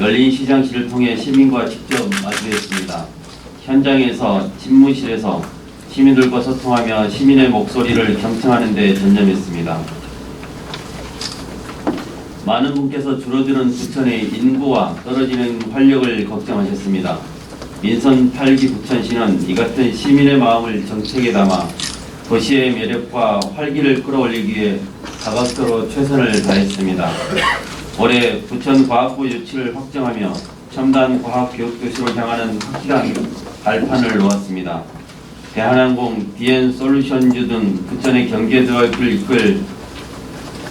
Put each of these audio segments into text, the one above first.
열린 시상식을 통해 시민과 직접 마주했습니다. 현장에서 집무실에서 시민들과 소통하며 시민의 목소리를 경청하는 데 전념했습니다. 많은 분께서 줄어드는 부천의 인구와 떨어지는 활력을 걱정하셨습니다. 민선 8기 부천시는 이 같은 시민의 마음을 정책에 담아 도시의 매력과 활기를 끌어올리기 위해 다각도로 최선을 다했습니다. 올해 부천과학부 유치를 확정하며 첨단 과학교육도시로 향하는 확실한 발판을 놓았습니다. 대한항공, DN솔루션즈 등 부천의 경제도약을 이끌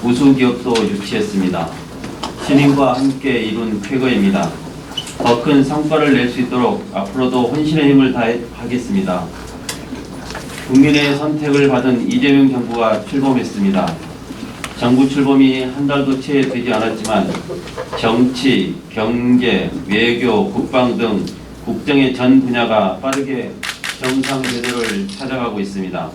우수기업도 유치했습니다. 시민과 함께 이룬 쾌거입니다. 더 큰 성과를 낼 수 있도록 앞으로도 혼신의 힘을 다하겠습니다. 국민의 선택을 받은 이재명 정부가 출범했습니다. 정부 출범이 한 달도 채 되지 않았지만 정치, 경제, 외교, 국방 등 국정의 전 분야가 빠르게 정상 궤도를 찾아가고 있습니다.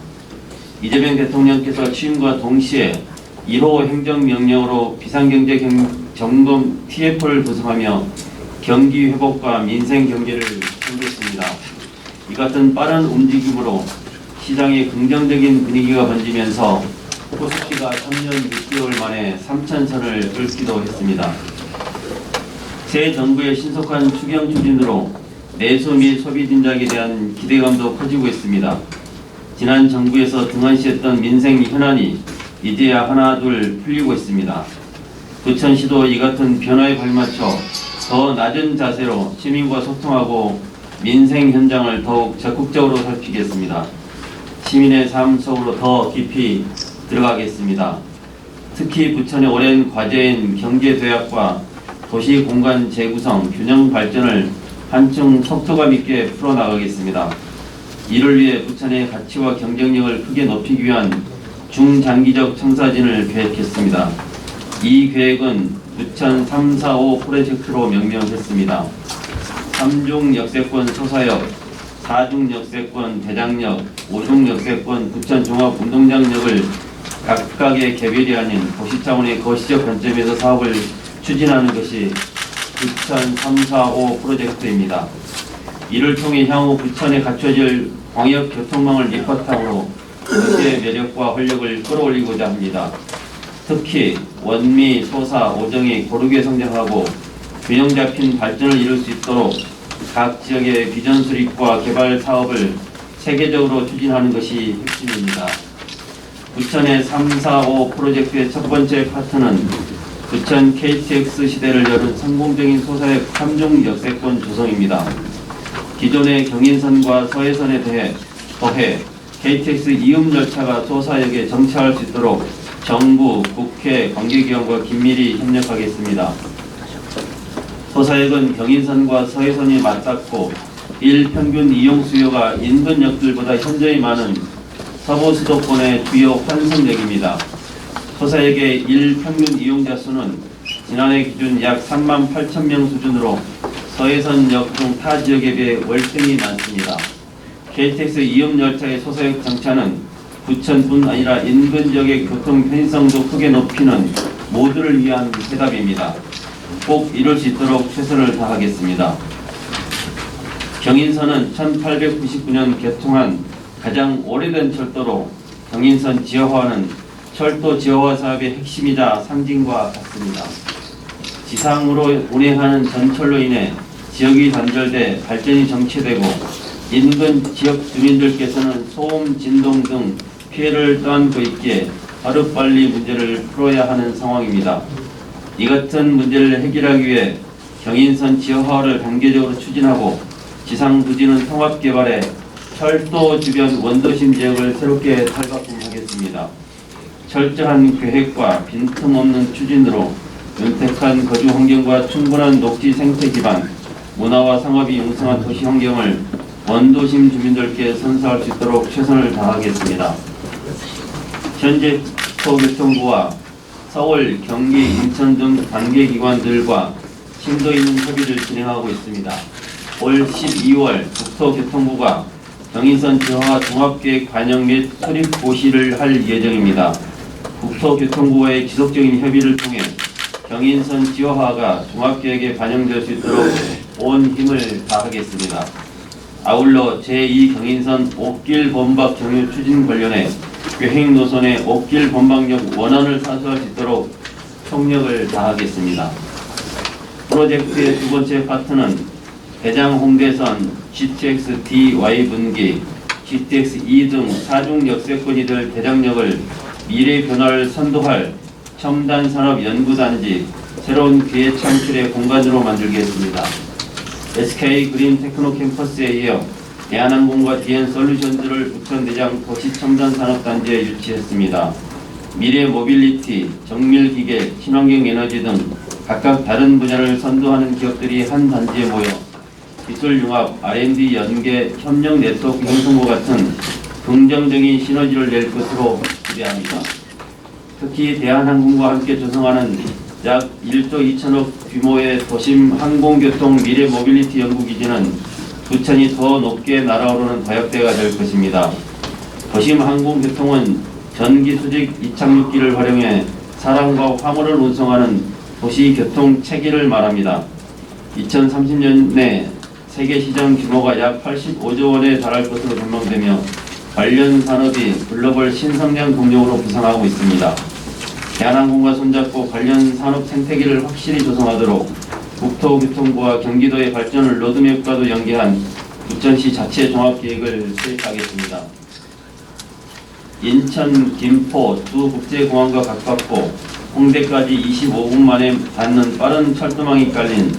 이재명 대통령께서 취임과 동시에 1호 행정명령으로 비상경제 점검 TF를 구성하며 경기 회복과 민생 경제를 챙겼습니다. 이 같은 빠른 움직임으로 시장에 긍정적인 분위기가 번지면서 코스피가 3년 6개월 만에 3,000선을 뚫기도 했습니다. 새 정부의 신속한 추경 추진으로 내수 및 소비 진작에 대한 기대감도 커지고 있습니다. 지난 정부에서 등한시했던 민생 현안이 이제야 하나둘 풀리고 있습니다. 부천시도 이 같은 변화에 발맞춰 더 낮은 자세로 시민과 소통하고 민생 현장을 더욱 적극적으로 살피겠습니다. 시민의 삶 속으로 더 깊이 들어가겠습니다. 특히 부천의 오랜 과제인 경제도약과 도시공간 재구성, 균형 발전을 한층 속도감 있게 풀어나가겠습니다. 이를 위해 부천의 가치와 경쟁력을 크게 높이기 위한 중장기적 청사진을 계획했습니다. 이 계획은 부천 345 프로젝트로 명명했습니다. 3중 역세권 소사역, 4중 역세권 대장역, 5중 역세권 부천 종합운동장역을 각각의 개별이 아닌 도시 차원의 거시적 관점에서 사업을 추진하는 것이 부천 345 프로젝트입니다. 이를 통해 향후 부천에 갖춰질 광역교통망을 밑바탕으로 도시의 매력과 활력을 끌어올리고자 합니다. 특히 원미, 소사, 오정이 고르게 성장하고 균형 잡힌 발전을 이룰 수 있도록 각 지역의 비전 수립과 개발 사업을 체계적으로 추진하는 것이 핵심입니다. 부천의 345 프로젝트의 첫 번째 파트는 부천 KTX 시대를 열은 성공적인 소사역 3중 역세권 조성입니다. 기존의 경인선과 서해선에 더해 KTX 이음 열차가 소사역에 정차할 수 있도록 정부, 국회, 관계기관과 긴밀히 협력하겠습니다. 소사역은 경인선과 서해선이 맞닿고 일평균 이용 수요가 인근 역들보다 현저히 많은 서부 수도권의 주요 환승역입니다. 소사역의 일평균 이용자 수는 지난해 기준 약 38,000명 수준으로 서해선역 등 타 지역에 비해 월등히 많습니다. KTX 이음 열차의 소사역 정차는 부천뿐 아니라 인근 지역의 교통 편의성도 크게 높이는 모두를 위한 해답입니다. 꼭 이룰 수 있도록 최선을 다하겠습니다. 경인선은 1899년 개통한 가장 오래된 철도로 경인선 지하화는 철도 지하화 사업의 핵심이자 상징과 같습니다. 지상으로 운행하는 전철로 인해 지역이 단절돼 발전이 정체되고 인근 지역 주민들께서는 소음, 진동 등 피해를 떠안고 있기에 하루빨리 문제를 풀어야 하는 상황입니다. 이 같은 문제를 해결하기 위해 경인선 지하화를 단계적으로 추진하고 지상 부지는 통합 개발해 철도 주변 원도심 지역을 새롭게 탈바꿈하겠습니다. 철저한 계획과 빈틈없는 추진으로 윤택한 거주 환경과 충분한 녹지 생태 기반, 문화와 상업이 융성한 도시 환경을 원도심 주민들께 선사할 수 있도록 최선을 다하겠습니다. 현재 국토교통부와 서울, 경기, 인천 등 관계기관들과 심도 있는 협의를 진행하고 있습니다. 올 12월 국토교통부가 경인선 지하화 종합계획 반영 및 수립 고시를 할 예정입니다. 국토교통부와의 지속적인 협의를 통해 경인선 지호화가 종합계획에 반영될 수 있도록 온 힘을 다하겠습니다. 아울러 제2 경인선 옥길 범박 경유 추진 관련해 계획 노선의 옥길 범박역 원안을 사수할 수 있도록 총력을 다하겠습니다. 프로젝트의 두 번째 파트는 대장 홍대선 GTX DY 분기, GTX E 등 4중 역세권이 될 대장역을 미래 변화를 선도할 첨단 산업 연구단지, 새로운 기회 창출의 공간으로 만들겠습니다. SK 그린 테크노 캠퍼스에 이어 대한항공과 DN솔루션즈를 부천대장 도시첨단산업단지에 유치했습니다. 미래 모빌리티, 정밀기계, 친환경 에너지 등 각각 다른 분야를 선도하는 기업들이 한 단지에 모여 기술 융합, R&D 연계, 협력 네트워크 형성과 같은 긍정적인 시너지를 낼 것으로 기대합니다. 특히 대한항공과 함께 조성하는 약 1조 2천억 규모의 도심 항공교통 미래 모빌리티 연구기지는 부천이 더 높게 날아오르는 다역대가 될 것입니다. 도심 항공교통은 전기 수직 이착륙기를 활용해 사람과 화물을 운송하는 도시교통 체계를 말합니다. 2030년에 세계 시장 규모가 약 85조 원에 달할 것으로 전망되며 관련 산업이 글로벌 신성장 동력으로 부상하고 있습니다. 대한항공과 손잡고 관련 산업 생태계를 확실히 조성하도록 국토교통부와 경기도의 발전을 로드맵과도 연계한 부천시 자체 종합계획을 수립하겠습니다. 인천, 김포 두 국제공항과 가깝고 홍대까지 25분 만에 닿는 빠른 철도망이 깔린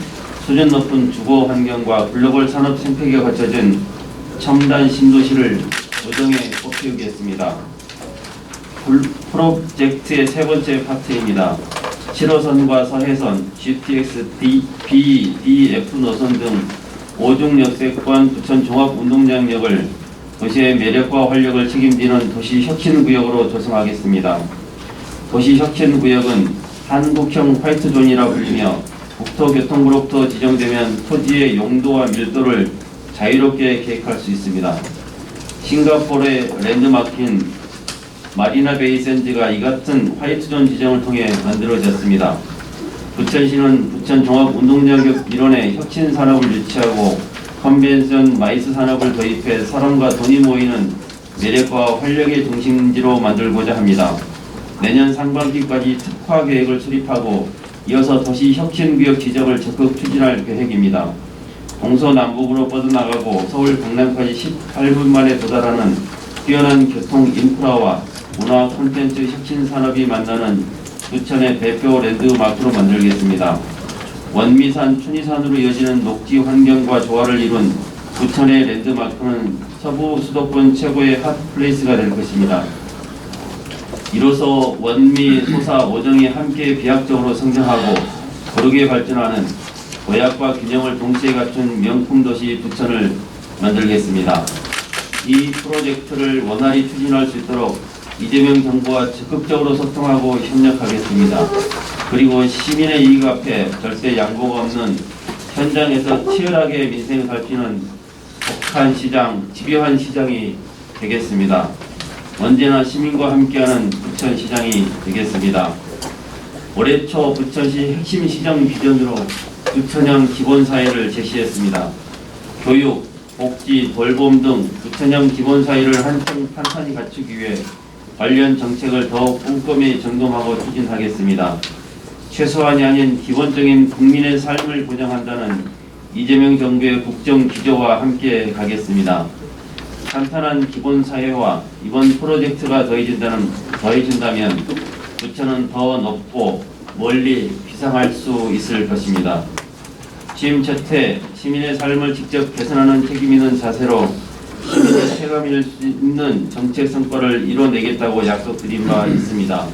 수준 높은 주거 환경과 글로벌 산업 생태계가 갖춰진 첨단 신도시를 조정해 꽃피우겠습니다. 프로젝트의 세 번째 파트입니다. 7호선과 서해선, GTX B, D, F 노선 등 5중 역세권 부천 종합운동장역을 도시의 매력과 활력을 책임지는 도시혁신구역으로 조성하겠습니다. 도시혁신구역은 한국형 화이트존이라 불리며 국토교통부로부터 지정되면 토지의 용도와 밀도를 자유롭게 계획할 수 있습니다. 싱가포르의 랜드마크인 마리나베이 샌즈가 이 같은 화이트존 지정을 통해 만들어졌습니다. 부천시는 부천 종합운동장역 일원에 혁신산업을 유치하고 컨벤션 마이스 산업을 도입해 사람과 돈이 모이는 매력과 활력의 중심지로 만들고자 합니다. 내년 상반기까지 특화 계획을 수립하고 이어서 도시혁신구역 지정을 적극 추진할 계획입니다. 동서남북으로 뻗어나가고 서울 강남까지 18분 만에 도달하는 뛰어난 교통 인프라와 문화 콘텐츠 혁신 산업이 만나는 부천의 대표 랜드마크로 만들겠습니다. 원미산, 춘희산으로 이어지는 녹지 환경과 조화를 이룬 부천의 랜드마크는 서부 수도권 최고의 핫플레이스가 될 것입니다. 이로써 원미, 소사, 오정이 함께 비약적으로 성장하고 고르게 발전하는 도약과 균형을 동시에 갖춘 명품 도시 부천을 만들겠습니다. 이 프로젝트를 원활히 추진할 수 있도록 이재명 정부와 적극적으로 소통하고 협력하겠습니다. 그리고 시민의 이익 앞에 절대 양보가 없는 현장에서 치열하게 민생을 살피는 독한 시장, 집요한 시장이 되겠습니다. 언제나 시민과 함께하는 부천시장이 되겠습니다. 올해 초 부천시 핵심 시정 비전으로 부천형 기본사회를 제시했습니다. 교육, 복지, 돌봄 등 부천형 기본사회를 한층 탄탄히 갖추기 위해 관련 정책을 더욱 꼼꼼히 점검하고 추진하겠습니다. 최소한이 아닌 기본적인 국민의 삶을 보장한다는 이재명 정부의 국정 기조와 함께 가겠습니다. 탄탄한 기본사회와 이번 프로젝트가 더해진다면 부천은 더 높고 멀리 비상할 수 있을 것입니다. 취임 첫 해 시민의 삶을 직접 개선하는 책임 있는 자세로 시민의 체감할 수 있는 정책 성과를 이뤄내겠다고 약속드린 바 있습니다.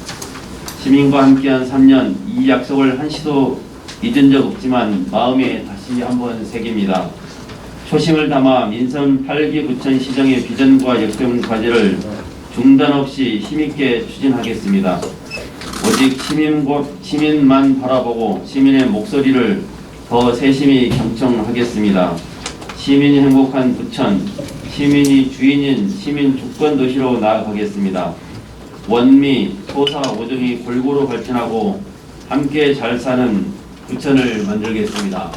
시민과 함께한 3년, 이 약속을 한시도 잊은 적 없지만 마음에 다시 한번 새깁니다. 초심을 담아 민선 8기 부천시정의 비전과 역점 과제를 중단 없이 힘있게 추진하겠습니다. 오직 시민만 바라보고 시민의 목소리를 더 세심히 경청하겠습니다. 시민이 행복한 부천, 시민이 주인인 시민 주권도시로 나아가겠습니다. 원미, 소사, 오정이 골고루 발전하고 함께 잘 사는 부천을 만들겠습니다.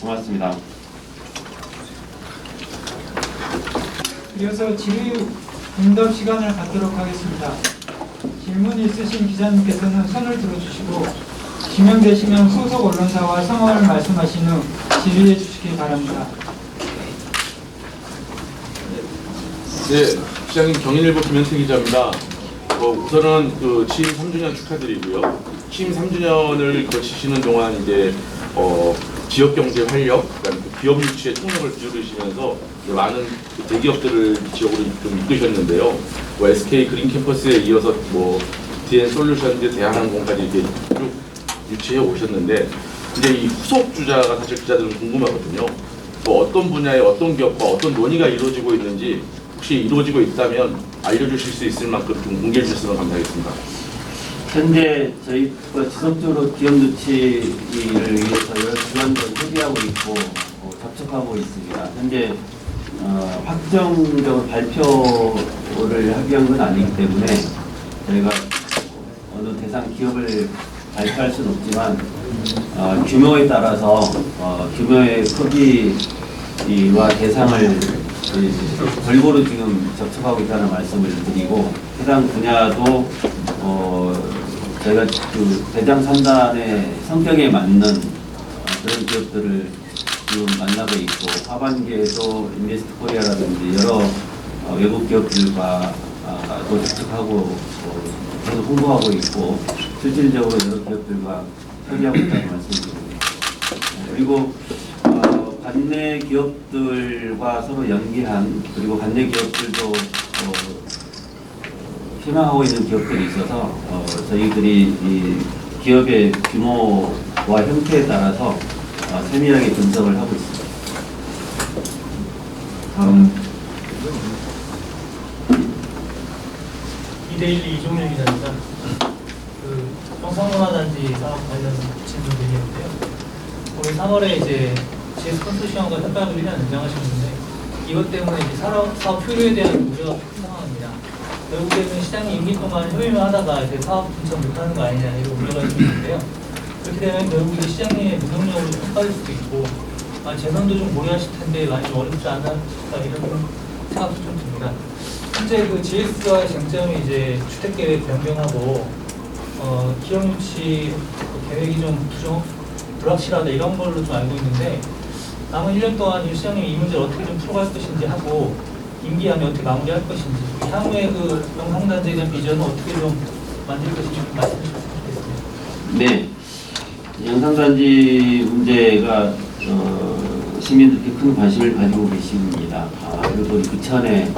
고맙습니다. 이어서 질의 응답 시간을 갖도록 하겠습니다. 질문 있으신 기자님께서는 손을 들어주시고 지명되시면 소속 언론사와 성함을 말씀하신 후 질의해 주시기 바랍니다. 네, 시장님 경인일보 김현태 기자입니다. 우선은 취임 3주년 축하드리고요. 취임 3주년을 거치시는 동안 이제 지역 경제 활력, 그러니까 기업 유치에 총력을 기울이시면서 많은 대기업들을 지역으로 좀 이끄셨는데요. SK 그린 캠퍼스에 이어서 DN 솔루션즈, 대한항공까지 이렇게 쭉 유치해 오셨는데, 이제 이 후속 주자가 사실 기자들은 궁금하거든요. 어떤 분야에 어떤 기업과 어떤 논의가 이루어지고 있는지, 혹시 이루어지고 있다면 알려주실 수 있을 만큼 좀 공개해 주셨으면 감사하겠습니다. 현재 저희가 지속적으로 기업 유치를 위해서 여러 기관들 협의하고 있고 접촉하고 있습니다. 현재 확정적으로 발표를 하기한 건 아니기 때문에 저희가 어느 대상 기업을 발표할 수는 없지만 규모에 따라서 규모의 크기와 대상을 골고루 지금 접촉하고 있다는 말씀을 드리고, 해당 분야도 저희가 대장 3단의 성격에 맞는 그런 기업들을 지금 만나고 있고, 하반기에도 인베스트 코리아라든지 여러 외국 기업들과 또 접촉하고 계속 홍보하고 있고, 실질적으로 여러 기업들과 협의하고 있다는 말씀드립니다. 그리고 관내 기업들과 서로 연계한, 그리고 관내 기업들도 희망하고 있는 기업들이 있어서 저희들이 이 기업의 규모와 형태에 따라서 세밀하게 분석을 하고 있습니다. 이데일리 이종일 기자입니다. 평성문화단지 사업 관련 질문 드리는데요. 올해 3월에 이제 GS 컨소시엄과 협약을 1년 연장하셨는데, 이것 때문에 이제 사업 효율에 대한 우려가 큰 상황입니다. 결국에는 시장이 임기 동안 협의만 하다가 이제 사업 분석 못하는 거 아니냐 이런 우려가 있는데요. 그렇게 되면 결국 이제 시장님의 무능력으로 평가될 수도 있고, 재선도 좀 고려하실 텐데 많이 좀 어렵지 않을까 이런 생각도 좀 듭니다. 현재 그 GS와의 쟁점이 이제 주택계획 변경하고 기업 유치 계획이 좀 불확실하다 이런 걸로 좀 알고 있는데, 남은 1년 동안 이 시장님이 이 문제를 어떻게 좀 풀어갈 것인지 하고, 임기하면 어떻게 마무리할 것인지, 향후에 그 영상단지에 대한 비전은 어떻게 좀 만들 것인지 좀 말씀해 주셨으면 좋겠습니다. 네, 영상단지 문제가 시민들께 큰 관심을 가지고 계십니다. 그리고 우리 부천의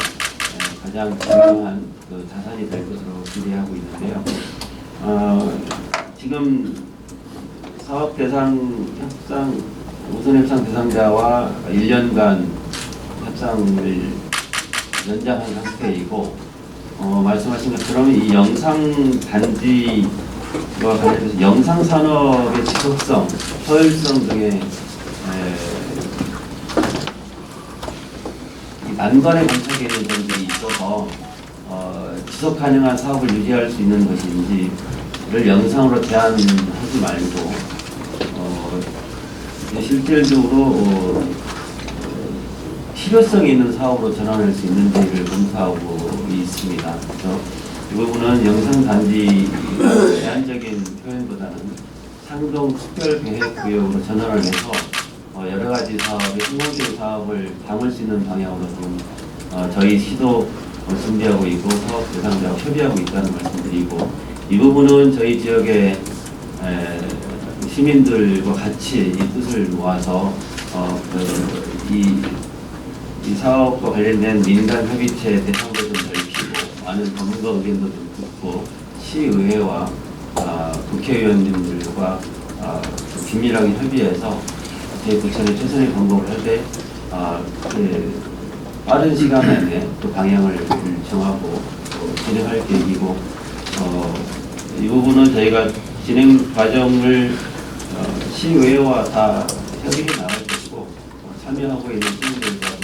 가장 중요한 자산이 될 것으로 기대하고 있는데요. 지금 사업 대상 협상, 우선 협상 대상자와 1년간 협상을 연장한 상태이고, 말씀하신 것처럼 이 영상 단지와 관련해서 영상 산업의 지속성, 효율성 등의 난관에 관찰되는 점들이 있어서 지속 가능한 사업을 유지할 수 있는 것인지를 영상으로 제한하지 말고 실질적으로 실효성 있는 사업으로 전환할 수 있는지를 검토하고 있습니다. 그래서 이 부분은 영상 단지 제한적인 표현보다는 상동 특별 계획 구역으로 전환을 해서 여러 가지 사업의 성공적인 사업을 담을 수 있는 방향으로 좀 저희 시도 준비하고 있고 사업 대상자와 협의하고 있다는 말씀드리고, 이 부분은 저희 지역의 시민들과 같이 이 뜻을 모아서 이 사업과 관련된 민간 협의체 대상도 좀 넓히고 많은 전문가 의견도 좀 듣고 시의회와 국회의원님들과 긴밀하게 협의해서 제 부천의 최선의 방법을 할 때 빠른 시간 안에 또 방향을 정하고 진행할 계획이고, 이 부분은 저희가 진행 과정을 시의회와 다 협의해 나갈 것이고, 참여하고 있는 시민들과도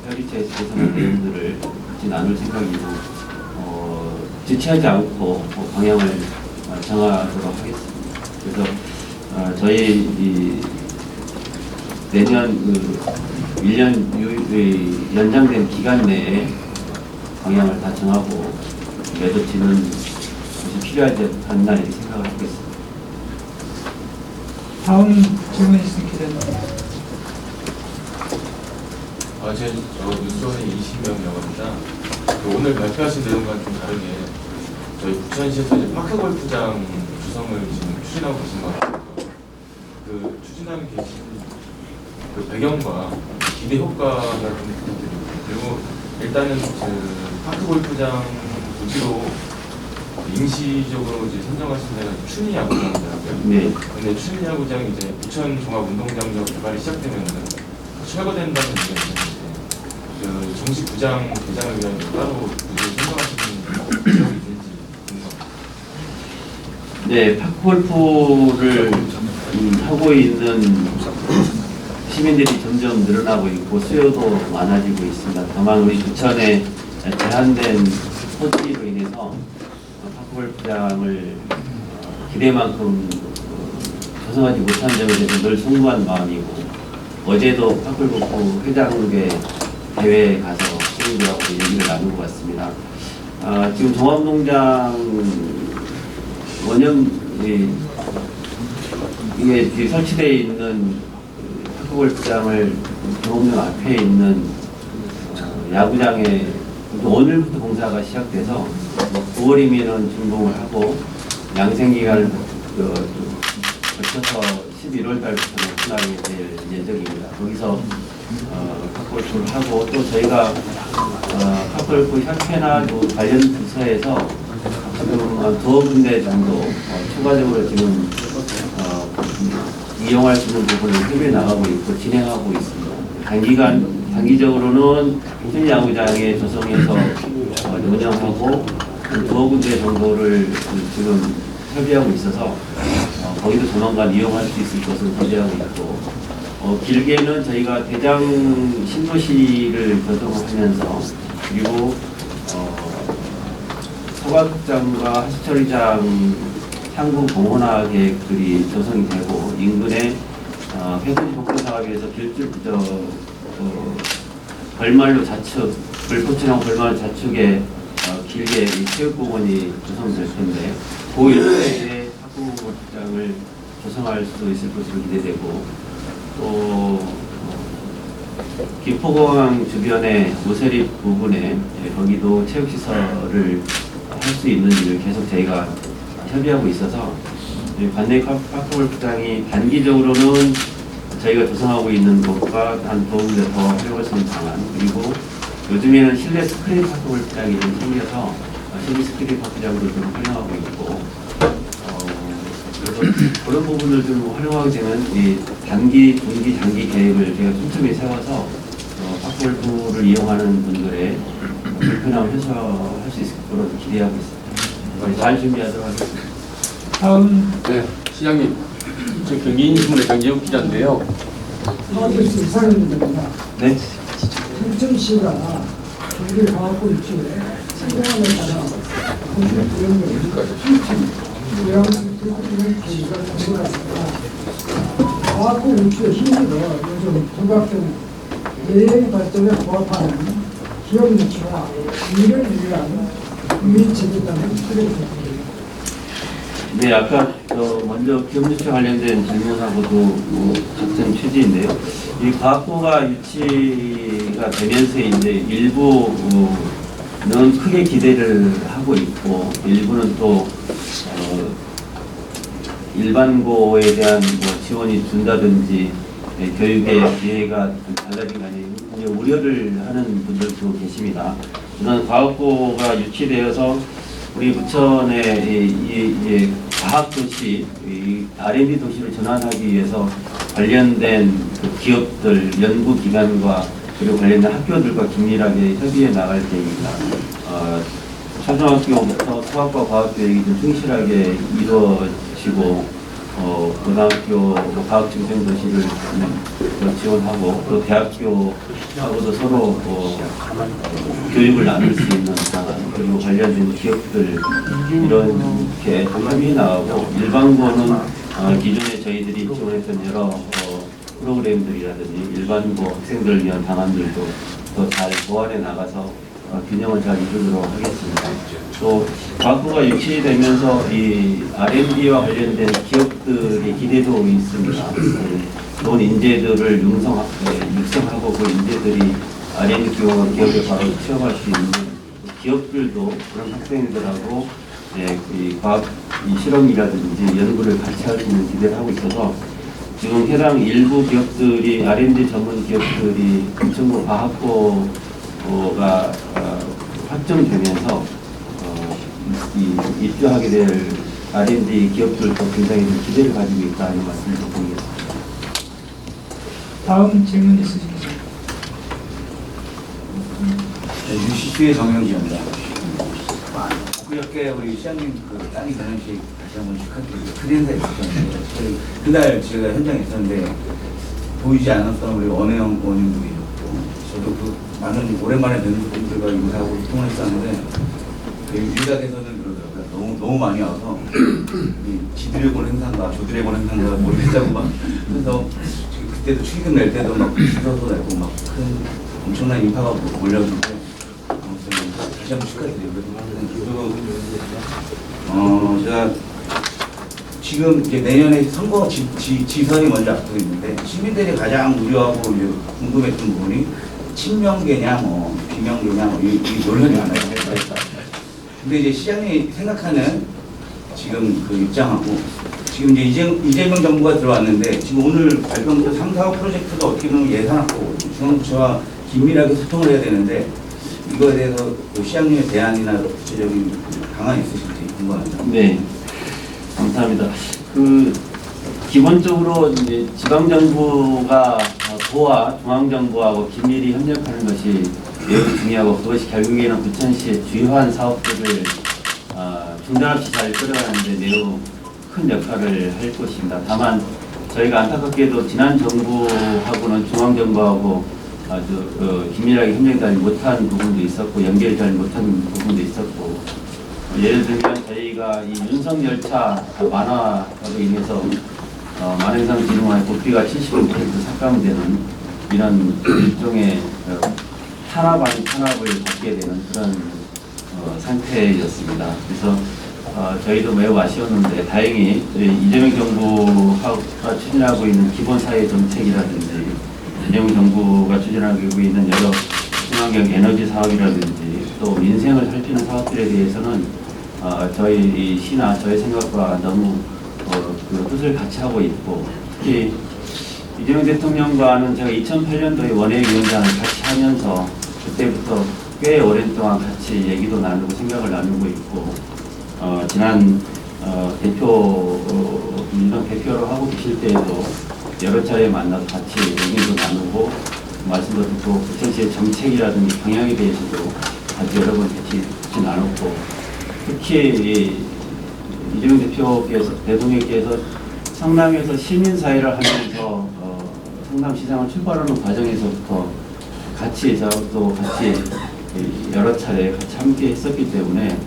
협의체에서 개선한 내용들을 같이 나눌 생각이고, 지체하지 않고 방향을 정하도록 하겠습니다. 그래서 저희 내년 1년 연장된 기간 내에 방향을 다 정하고 매듭지는 것이 필요하지 않나 이렇게 생각을 하고 있습니다. 다음 질문 있으신 기자님. 제 뉴스원의 이신명이라고 합니다. 오늘 발표하신 내용과는 좀 다르게 저희 부천시에서 이제 파크골프장 구성을 지금 추진하고 계신 것 같아요. 그 추진하고 계신 그 배경과 기대 효과가 좀 부탁드립니다. 그리고 일단은 그 파크골프장 부지로 임시적으로 이제 선정하신 데가 춘희 야구장이더라고요. 네. 근데 춘희 야구장이 이제 부천 종합운동장역 개발이 시작되면은 철거된다는 얘기가 있는데 그 정식 구장 개장을 위한 따로 부지를 선정하시는 계획이 있는지 궁금합니다. 네, 파크골프를 하고 있는 시민들이 점점 늘어나고 있고 수요도 많아지고 있습니다. 다만 우리 부천에 제한된 토지로 인해서 파크골프장을 기대만큼 조성하지 못한 점에 대해서 늘 송구한 마음이고, 어제도 파크골프 회장회 대회에 가서 시민들하고 얘기를 나누고 왔습니다. 지금 종합농장 원형 이게 뒤에 설치되어 있는 파크골프장을 종합농장 앞에 있는 야구장에 오늘부터 공사가 시작돼서 9월이면은 준공을 하고 양생기간을 거쳐서 11월 달부터는 오픈하게 될 예정입니다. 거기서 파크골프를 하고, 또 저희가 파크골프 협회나 또 관련 부서에서 지금 두어 군데 정도 추가적으로 지금 이용할 수 있는 부분을 협의해 나가고 있고 진행하고 있습니다. 단기적으로는 춘희 야구장에 조성해서 운영하고 한 두어 군데 정도를 지금 협의하고 있어서 거기도 조만간 이용할 수 있을 것을 기대하고 있고, 길게는 저희가 대장 신도시를 조성하면서 그리고 소각장과 하수처리장 향후 공원화 계획들이 조성이 되고, 인근에 회수지 복구 사업에서 벌말로 좌측, 벌포천하고 벌말 좌측에 길게 체육공원이 조성될 텐데, 그 일대에 파크골프장을 조성할 수 있을 것으로 기대되고, 또 김포공항 주변의 모세립 부분에 거기도 체육시설을 할 수 있는 일을 계속 저희가 협의하고 있어서 관내 파크골프장이 단기적으로는 저희가 조성하고 있는 곳과 한 두 군데 더 활용할 수 있는 방안, 그리고 요즘에는 실내 스크린 파크골프장이 좀 생겨서 실내 스크린 파크장도 좀 활용하고 있고, 그래서 그런 부분을 좀 활용하게 되면 이 단기, 중기, 장기 계획을 제가 촘촘히 세워서 파크골프를 이용하는 분들의 불편함을 해소할 수 있을 거로 기대하고 있습니다. 잘 준비하도록 하겠습니다. 다음 네, 시장님, 저 경기인신문의 정재욱 기자인데요. 하우스 이사입니다. 네. 부천시가 경기과학부 유치에 성공함에 따라 과학부 유치의 힘으로 요즘 부각된 예행 발전에 부합하는 기업 유치와 일을 위한 유인책이라는 프로젝트입니다. 네, 아까 먼저 기업유치 관련된 질문하고도 같은 취지인데요. 이 과학부가 유치가 되면서 이제 일부는 크게 기대를 하고 있고, 일부는 또 일반고에 대한 지원이 준다든지 교육의 기회가 달라진 거 아니에요. 우려를 하는 분들도 계십니다. 우선 과학고가 유치되어서 우리 부천의 이 과학도시, 이 R&D 도시로 전환하기 위해서 관련된 그 기업들, 연구기관과 그리고 관련된 학교들과 긴밀하게 협의해 나갈 계획입니다. 초등학교부터 수학과 과학 교육이 좀 충실하게 이루어지고, 고등학교 과학증평도시를 지원하고 또 대학교하고도 서로 교육을 나눌 수 있는 방안, 그리고 관련된 기업들 이렇게 협의해 나가고, 일반고는 기존에 저희들이 지원했던 여러 프로그램들이라든지 일반고 학생들을 위한 방안들도 더 잘 보완해 나가서 균형을 잘 이루도록 하겠습니다. 또 과학부가 유치되면서 이 R&D와 관련된 기업들의 기대도 있습니다. 좋은 인재들을 육성하고 그 인재들이 R&D 기업에 바로 취업할 수 있는 기업들도 그런 학생들하고 이 과학 실험이라든지 연구를 같이 할 수 있는 기대를 하고 있어서, 지금 해당 일부 기업들이 R&D 전문 기업들이 전부 과학고가 확정되면서 입주하게 될 R&D 기업들도 굉장히 기대를 가지고 있다는 말씀을 드리겠습니다. 다음 질문 있으십니까? 유시수의 정영기입니다. 그저께 우리 시장님 그 땅이 결혼식 다시 한번 축하드리고 큰 행사 있었는데, 그날 제가 현장에 있었는데 보이지 않았던 우리 원혜영 의원님도 계셨고, 저도 그 많은 오랜만에 뵙는 분들과 인사하고 통화했었는데, 그 유일하게서는 그러더라고요. 너무 많이 와서 지드래곤 행사인가 조드래곤 행사인가 모르겠다고 막, 그래서 그때도 축의금 낼 때도 막 주소도 내고 막 큰 엄청난 인파가 몰렸는데, 아무튼 다시 한번 축하드리고, 제가 지금 이제 내년에 선거 지선이 먼저 앞두고 있는데, 시민들이 가장 우려하고 이제 궁금했던 부분이 친명계냐 뭐 비명계냐 뭐 이 논란이 많아요. 근데 이제 시장님이 생각하는 지금 그 입장하고, 지금 이제 이재명 정부가 들어왔는데, 지금 오늘 발표부터 3, 4호 프로젝트도 어떻게 보면 예산하고 중앙부처와 긴밀하게 소통을 해야 되는데, 이거에 대해서 시장님의 대안이나 구체적인 방안이 있으실지 궁금합니다. 네, 감사합니다. 기본적으로 이제 지방정부가 도와 중앙정부하고 긴밀히 협력하는 것이 매우 중요하고, 그것이 결국에는 부천시의 주요한 사업들을 중단 없이 잘 끌어가는데 매우 큰 역할을 할 것입니다. 다만 저희가 안타깝게도 지난 정부하고는 중앙정부하고 아주 긴밀하게 협력이 잘 못한 부분도 있었고, 연결이 잘 못한 부분도 있었고, 예를 들면 저희가 이 윤석열차 완화로 인해서 만행상 지능화의 국비가 70% 삭감되는 이런 일종의 탄압 아닌 탄압을 받게 되는 그런 상태였습니다. 그래서 저희도 매우 아쉬웠는데, 다행히 이재명 정부가 추진하고 있는 기본사회 정책이라든지, 이재명 정부가 추진하고 있는 여러 친환경 에너지 사업이라든지 또 민생을 살피는 사업들에 대해서는 저희 시나 저희 생각과 너무 그 뜻을 같이 하고 있고, 특히 이재명 대통령과는 제가 2008년도에 원외위원장을 같이 하면서 그때부터 꽤 오랜 동안 같이 얘기도 나누고 생각을 나누고 있고, 지난 대표로 하고 계실 때에도 여러 차례 만나서 같이 얘기도 나누고 말씀도 듣고, 부천시의 정책이라든지 방향에 대해서도 같이 여러 번 같이 나눴고, 특히 이재명 대통령께서 성남에서 시민사회를 하면서 성남시장을 출발하는 과정에서부터 같이 저도 같이 여러 차례 같이 함께 했었기 때문에,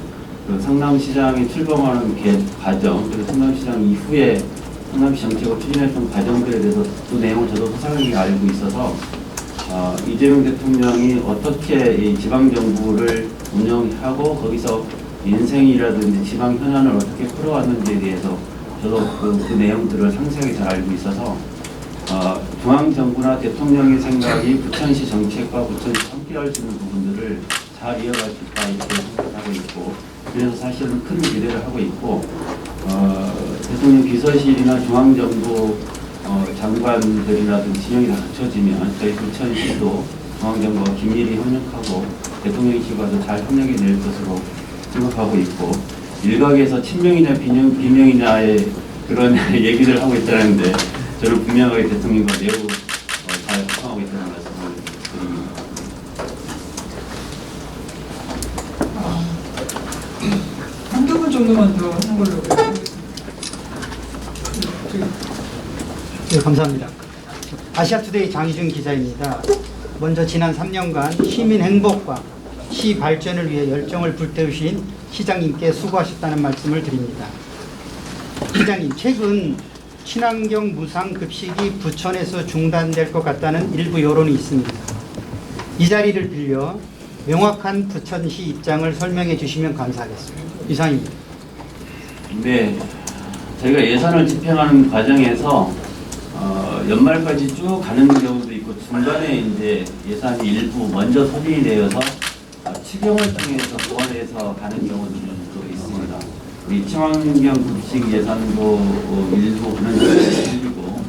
그 성남시장이 출범하는 과정, 그리고 성남시장 이후에 성남시 정책을 추진했던 과정들에 대해서 그 내용을 저도 소상하게 알고 있어서 이재명 대통령이 어떻게 이 지방정부를 운영하고 거기서 인생이라든지 지방 현안을 어떻게 풀어왔는지에 대해서 저도 그 내용들을 상세하게 잘 알고 있어서 중앙정부나 대통령의 생각이 부천시 정책과 부천시 함께할 수 있는 부분들을 잘 이어갈 수 있다 이렇게 생각하고 있고, 그래서 사실은 큰 기대를 하고 있고, 대통령 비서실이나 중앙정부 장관들이라든지 진영이 다 갖춰지면 저희 부천시도 중앙정부와 긴밀히 협력하고 대통령실과도 잘 협력이 될 것으로 생각하고 있고, 일각에서 친명이냐 비명이냐의 그런 얘기를 하고 있다는데, 저는 분명하게 대통령과 매우 잘 소통하고 있다는 말씀을 드립니다. 한두 분 정도만 더 하는 걸로 하겠습니다. 네, 감사합니다. 아시아투데이 장희준 기자입니다. 먼저 지난 3년간 시민 행복과 시 발전을 위해 열정을 불태우신 시장님께 수고하셨다는 말씀을 드립니다. 시장님, 최근 친환경 무상급식이 부천에서 중단될 것 같다는 일부 여론이 있습니다. 이 자리를 빌려 명확한 부천시 입장을 설명해 주시면 감사하겠습니다. 이상입니다. 네, 저희가 예산을 집행하는 과정에서 연말까지 쭉 가는 경우도 있고 중간에 이제 예산이 일부 먼저 소진이 되어서 추경을 통해서 보완해서 가는 경우들도 있습니다. 우리 친환경 급식 예산도 일부 그런 경우가 생기고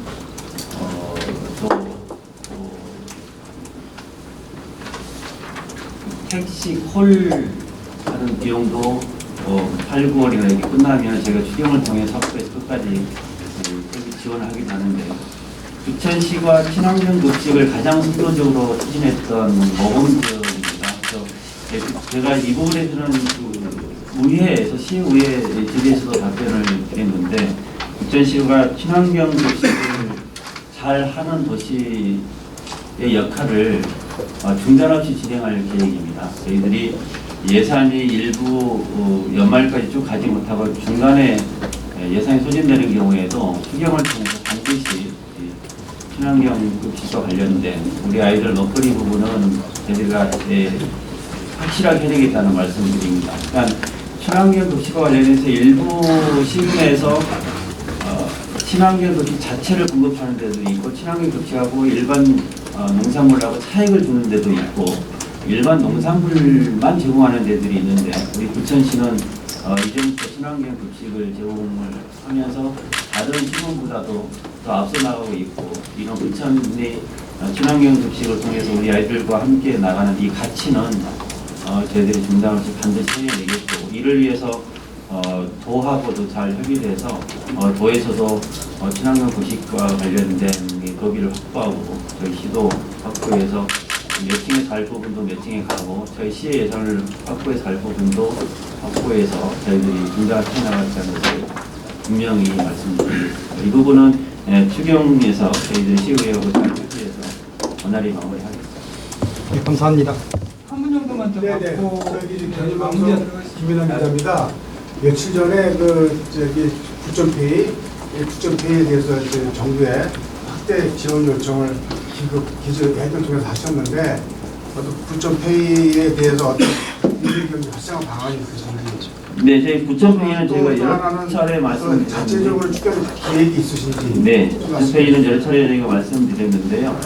택시 콜 하는 비용도 8, 9월이나 이렇게 끝나면 저희가 추경을 통해서 확보해서 끝까지 지원을 하긴 하는데 부천시가 친환경 급식을 가장 선도적으로 추진했던 모범지역입니다. 그래서 제가 이 부분에 대한 의회에서 시의회 질의에서도 답변을 드렸는데 부천시가 친환경 급식을 잘 하는 도시의 역할을 중단 없이 진행할 계획입니다. 저희들이 예산이 일부 연말까지 쭉 가지 못하고 중간에 예산이 소진되는 경우에도 추경을 통해서 반드시 친환경 급식과 관련된 우리 아이들 먹거리 부분은 저희가 확실하게 해야 되겠다는 말씀을 드립니다. 그러니까 친환경 급식과 관련해서 일부 시군에서 친환경 급식 자체를 공급하는 데도 있고 친환경 급식하고 일반 농산물하고 차익을 주는 데도 있고 일반 농산물만 제공하는 데들이 있는데 우리 부천시는 이제부터 친환경 급식을 제공을 하면서 다른 시군보다도 더 앞서 나가고 있고 이런 부천의 친환경 급식을 통해서 우리 아이들과 함께 나가는 이 가치는 저희들이 중단 없이 반드시 해내겠고 이를 위해서 도하고도 잘 협의돼서 도에서도 친환경 급식과 관련된 거기를 확보하고 저희 시도 확보해서 매칭에 갈 부분도 매칭에 가고 저희 시의 예산을 확보해서 갈 부분도 확보해서 저희들이 중단을 해나가자는 것을 분명히 말씀드리겠습니다. 이 부분은 추경에서 저희들 시의회하고 잘 협의해서 원활히 마무리하겠습니다. 네, 감사합니다. 한 분 정도만 더 네네. 받고 저기 마무리하도록 경기방송 하겠습니다. 김민환 기자입니다. 며칠 전에 부천페이에 대해서 정부에 확대 지원 요청을 기재회를 통해서 하셨는데 부천페이에 대해서 어떤 일일경기 활성화 방안이 있으신지 네, 저희 부천페이는 또 저희가 여러 하나는 차례 말씀드렸는데 자체적으로 추경 계획이 있으신지 네, 부천페이는 여러 차례 저희가 말씀드렸는데요.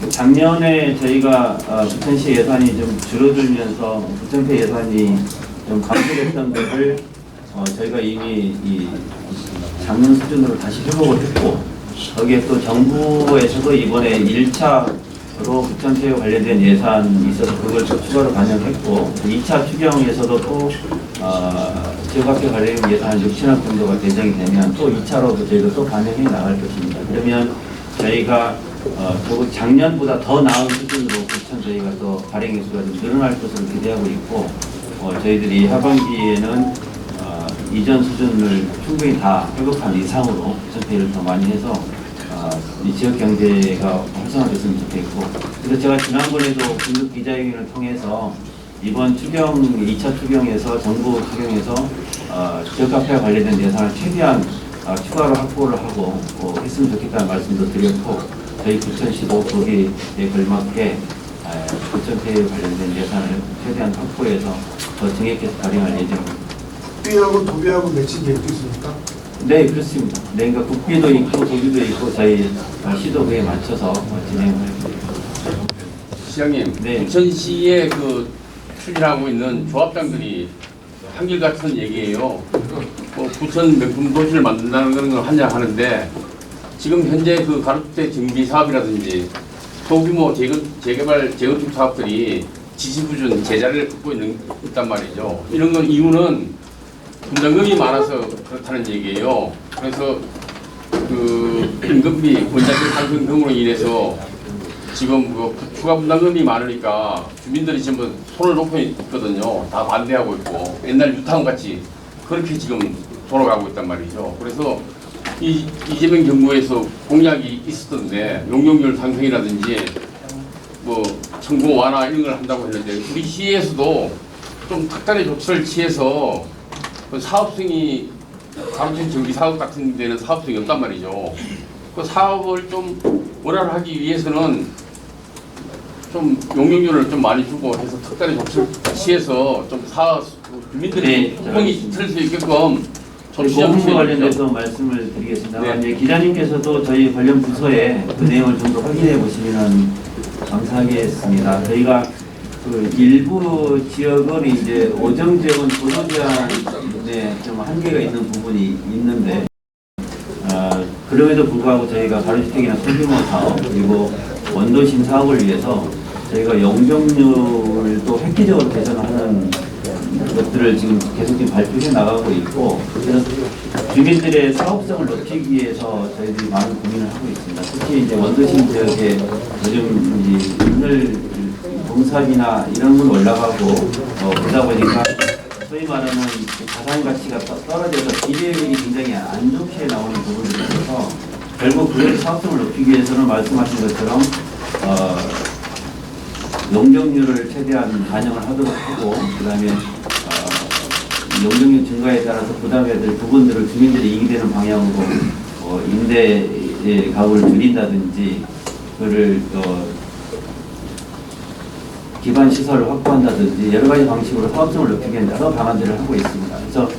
작년에 저희가 부천시 예산이 좀 줄어들면서 부천페이 예산이 좀 감소됐던 것을 저희가 이미 이 작년 수준으로 다시 회복을 했고 거기에 또 정부에서도 이번에 1차로 부천페이와 관련된 예산이 있어서 그걸 또 추가로 반영했고 2차 추경에서도 또 지역학교 관련 예산 6천억 정도가 배정이 되면 또 2차로도 저희가 또 반영해 나갈 것입니다. 그러면 저희가 작년보다 더 나은 수준으로 부천 저희가 또 발행 횟수가 좀 늘어날 것으로 기대하고 있고 저희들이 하반기에는 이전 수준을 충분히 다 회복한 이상으로 부천페이를 더 많이 해서 이 지역 경제가 활성화됐으면 좋겠고 그래서 제가 지난번에도 긴급 기자회견을 통해서 이번 추경 2차 추경에서 정부 추경에서 지역카페와 관련된 예산을 최대한 추가로 확보를 하고 했으면 좋겠다는 말씀도 드렸고 저희 부천시도 거기에 걸맞게 부천페이 관련된 예산을 최대한 확보해서 더 증액해서 발행할 예정입니다. 국비하고 도비하고 매칭 계획도 있습니까? 네, 그렇습니다. 네, 그러니까 국비도 있고 도비도 있고 저희 시도 그에 맞춰서 진행을 해드립니다. 시장님, 네. 부천시에 추진하고 있는 조합장들이 한결같은 얘기예요. 부천 명품 도시를 만든다는 건 환영하는데 지금 현재 가로수대 정비 사업이라든지 소규모 재건축 사업들이 지지부준 제자리를 긋고 있단 말이죠. 이런 건 이유는 분담금이 많아서 그렇다는 얘기예요. 그래서 임금비 원자재 상승 등으로 인해서 지금 추가 분담금이 많으니까 주민들이 전부 손을 놓고 있거든요. 다 반대하고 있고 옛날 유타운 같이 그렇게 지금 돌아가고 있단 말이죠. 그래서 이재명 정부에서 공약이 있었던데 용적률 상승이라든지 뭐 청구 완화 이런 걸 한다고 했는데 우리 시에서도 좀 특단의 조치를 취해서 그 사업성이 가로등 전기 사업 같은 데는 사업성이 없단 말이죠. 그 사업을 좀 원활하기 위해서는 좀 용적률을 좀 많이 주고 해서 특단의 조치를 취해서 좀 주민들이 소통이 틀 수 있게끔 보험과 관련해서 말씀을 드리겠습니다. 네. 이제 기자님께서도 저희 관련 부서에 그 내용을 좀 더 확인해 보시면 감사하겠습니다. 저희가 그 일부 지역은 이제 오정 지역은 도로 제한에 좀 한계가 있는 부분이 있는데 그럼에도 불구하고 저희가 가로주택이나 소규모 사업 그리고 원도심 사업을 위해서 저희가 용적률도 획기적으로 개선하는 것들을 지금 계속 발표해 나가고 있고 그래서 주민들의 사업성을 높이기 위해서 저희들이 많은 고민을 하고 있습니다. 특히 이제 원도심 지역에 요즘 이 인을 공사비나 이런 건 올라가고 그러다 보니까 소위 말하는 자산 가치가 떨어져서 비례율이 굉장히 안 좋게 나오는 부분들이 있어서 결국 그의 사업성을 높이기 위해서는 말씀하신 것처럼 용적률을 최대한 반영을 하도록 하고 그다음에 용적률 증가에 따라서 부담해야 될 부분들을 주민들이 이익이 되는 방향으로 임대 가구를 줄인다든지 그를 기반 시설을 확보한다든지 여러 가지 방식으로 사업성을 높이기 위한 여러 방안들을 하고 있습니다. 그래서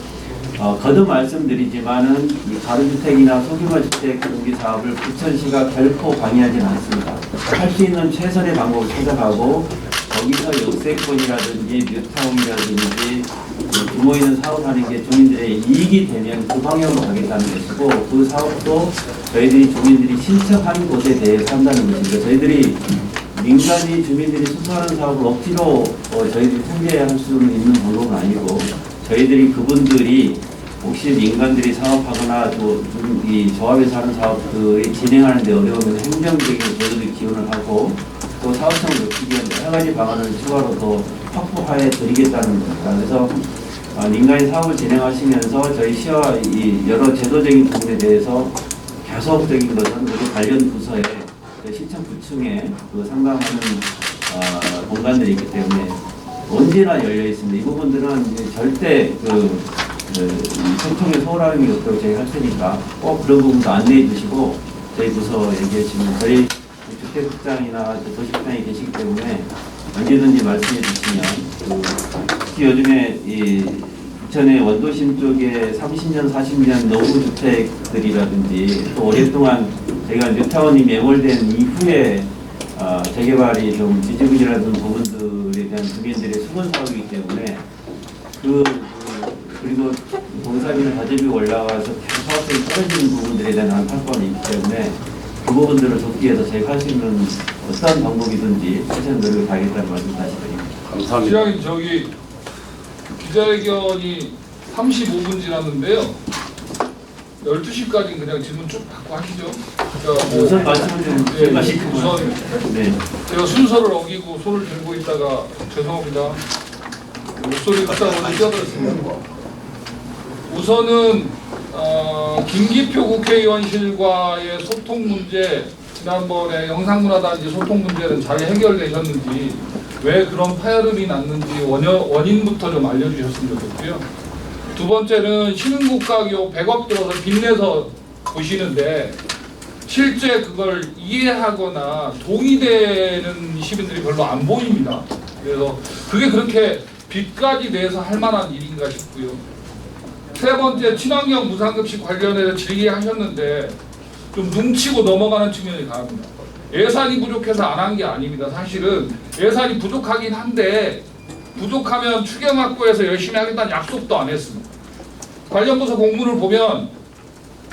거듭 말씀드리지만은 이 가로주택이나 소규모 주택 등기 사업을 부천시가 결코 방해하지는 않습니다. 할 수 있는 최선의 방법을 찾아가고 거기서 역세권이라든지 뉴타운이라든지 규모 있는 사업하는 게 주민들의 이익이 되면 그 방향으로 가겠다는 것이고 그 사업도 저희들이 주민들이 신청한 곳에 대해서 한다는 것입니다. 저희들이 민간이 주민들이 수사하는 사업을 억지로 저희들이 통제할 수는 있는 방법은 아니고 저희들이 그분들이 혹시 민간들이 사업하거나 또 이 조합에서 하는 사업들이 진행하는 데 어려우면 행정적인 저희들이 기원을 하고 또 사업성을 높이기 위한 여러 가지 방안을 추가로 더 확보해 드리겠다는 겁니다. 그래서 민간이 사업을 진행하시면서 저희 시와 이 여러 제도적인 부분에 대해서 계속적인 것은 우리 관련 부서에 시청 구층에 그 상담하는 공간들이 있기 때문에 언제나 열려 있습니다. 이 부분들은 절대 소통에 소홀함이 없도록 저희 할 테니까 꼭 그런 부분도 안내해 주시고 저희 부서 얘기하시면 저희 주택국장이나 도시국장이 계시기 때문에 언제든지 말씀해 주시면 특히 요즘에 이 부천의 원도심 쪽에 30년, 40년 노후주택들이라든지 또 오랫동안 저희가 뉴타운이 매몰된 이후에 재개발이 좀 지지부진하던 부분들에 대한 주민들의 수건 사업이기 때문에 그리고 공사비나 가재비 올라가서 계속 사업성이 떨어지는 부분들에 대한 안타까움이 있기 때문에 그 부분들을 돕기 위해서 저희가 할 수 있는 어떤 방법이든지 최선 노력을 다하겠다는 말씀 다시 드립니다. 감사합니다. 시장님 저기 기자회견이 35분 지났는데요. 12시까지 그냥 질문 쭉 받고 하시죠. 그러니까 우선 말씀을 좀 우선 제가 순서를 어기고 손을 들고 있다가 죄송합니다. 목소리가 너무 뛰어들었습니다. 우선은 김기표 국회의원실과의 소통 문제 지난번에 영상문화단지 소통 문제는 잘 해결되셨는지 왜 그런 파열음이 났는지 원인부터 좀 알려주셨으면 좋겠고요. 두 번째는 신흥국가교 100억 들어서 빚내서 보시는데 실제 그걸 이해하거나 동의되는 시민들이 별로 안 보입니다. 그래서 그게 그렇게 빚까지 내서 할 만한 일인가 싶고요. 세 번째 친환경 무상급식 관련해서 질의하셨는데 좀 눈치고 넘어가는 측면이 강합니다. 예산이 부족해서 안 한 게 아닙니다. 사실은 예산이 부족하긴 한데 부족하면 추경확보해서 열심히 하겠다는 약속도 안 했습니다. 관련 부서 공문을 보면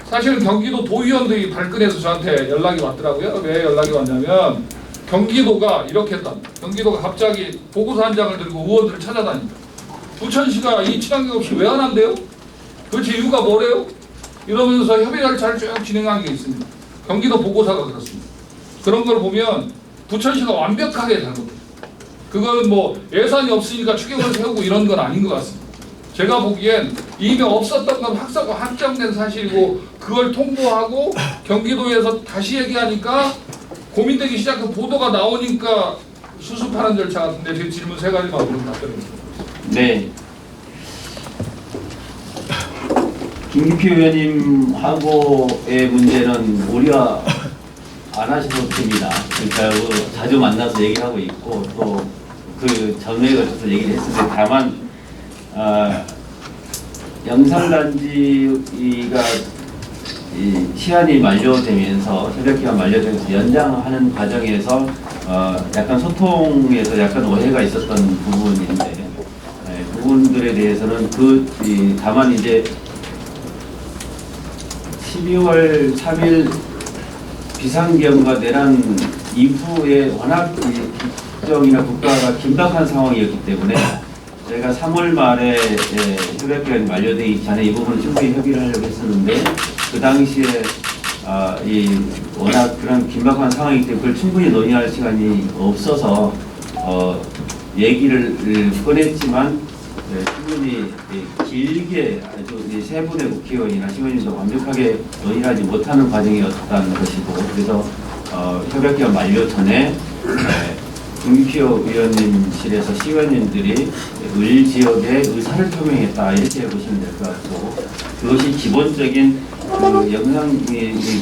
사실은 경기도 도의원들이 발끈해서 저한테 연락이 왔더라고요. 왜 연락이 왔냐면 경기도가 이렇게 했답니다. 경기도가 갑자기 보고서 한 장을 들고 의원들을 찾아다닙니다. 부천시가 이 친환경급식 왜 안 한대요? 도대체 이유가 뭐래요? 이러면서 협의를 잘 쭉 진행한 게 있습니다. 경기도 보고서가 그렇습니다. 그런 걸 보면 부천시가 완벽하게 잘못해요. 그건 뭐 예산이 없으니까 추경을 세우고 이런 건 아닌 것 같습니다. 제가 보기엔 이미 없었던 건 확정된 사실이고 그걸 통보하고 경기도에서 다시 얘기하니까 고민되기 시작한 보도가 나오니까 수습하는 절차 같은데 제 질문 3가지만 물으면 답변입니다. 네. 김기표 의원님하고의 문제는 우리가 안 하셔도 됩니다. 그러니까 자주 만나서 얘기하고 있고 또 그 전후에 걸쳐서 얘기를 했는데 다만 영상단지가 시한이 만료되면서 협약기간 만료되면서 연장하는 과정에서 약간 소통에서 약간 오해가 있었던 부분인데 부분들에 대해서는 다만 이제 12월 3일 비상경과 내란 이후에 워낙 국정이나 국가가 긴박한 상황이었기 때문에 저희가 3월 말에 협약기간이 만료되기 전에 이 부분을 충분히 협의를 하려고 했었는데 그 당시에 워낙 그런 긴박한 상황이기 때문에 그걸 충분히 논의할 시간이 없어서 얘기를 꺼냈지만 충분히 길게 아주 세 분의 국회의원이나 시의원님도 완벽하게 논의하지 못하는 과정이었다는 것이고 그래서 협약기간 만료 전에 김기표 의원님실에서 시의원님들이 을 지역의 의사를 표명했다 이렇게 보시면 될 것 같고 그것이 기본적인 영상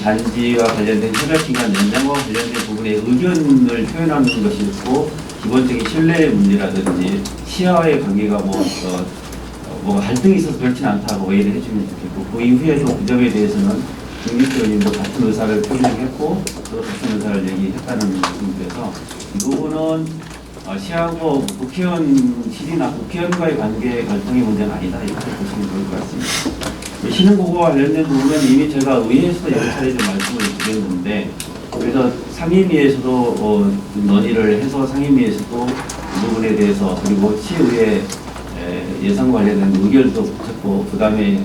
단지와 관련된 협약기간 연장과 관련된 부분에 의견을 표현하는 것이고 기본적인 신뢰의 문제라든지 시야와의 관계가 뭐 갈등이 있어서 그렇지는 않다고 오해를 해주면 좋겠고 그 이후에도 그 점에 대해서는 김기표 의원님도 같은 의사를 표명했고 또 같은 의사를 얘기했다는 부분에서 이 부분은 시하고 국회의원실이나 국회의원과의 관계 갈등의 문제는 아니다 이렇게 보시면 좋을 것 같습니다. 신흥고구와 관련된 부분은 이미 제가 의회에서도 여러 차례 좀 말씀을 드렸는데 그래서 상임위에서도 논의를 해서 상임위에서도 이 부분에 대해서 그리고 시의회 예산 관련된 의결도 붙였고 그 다음에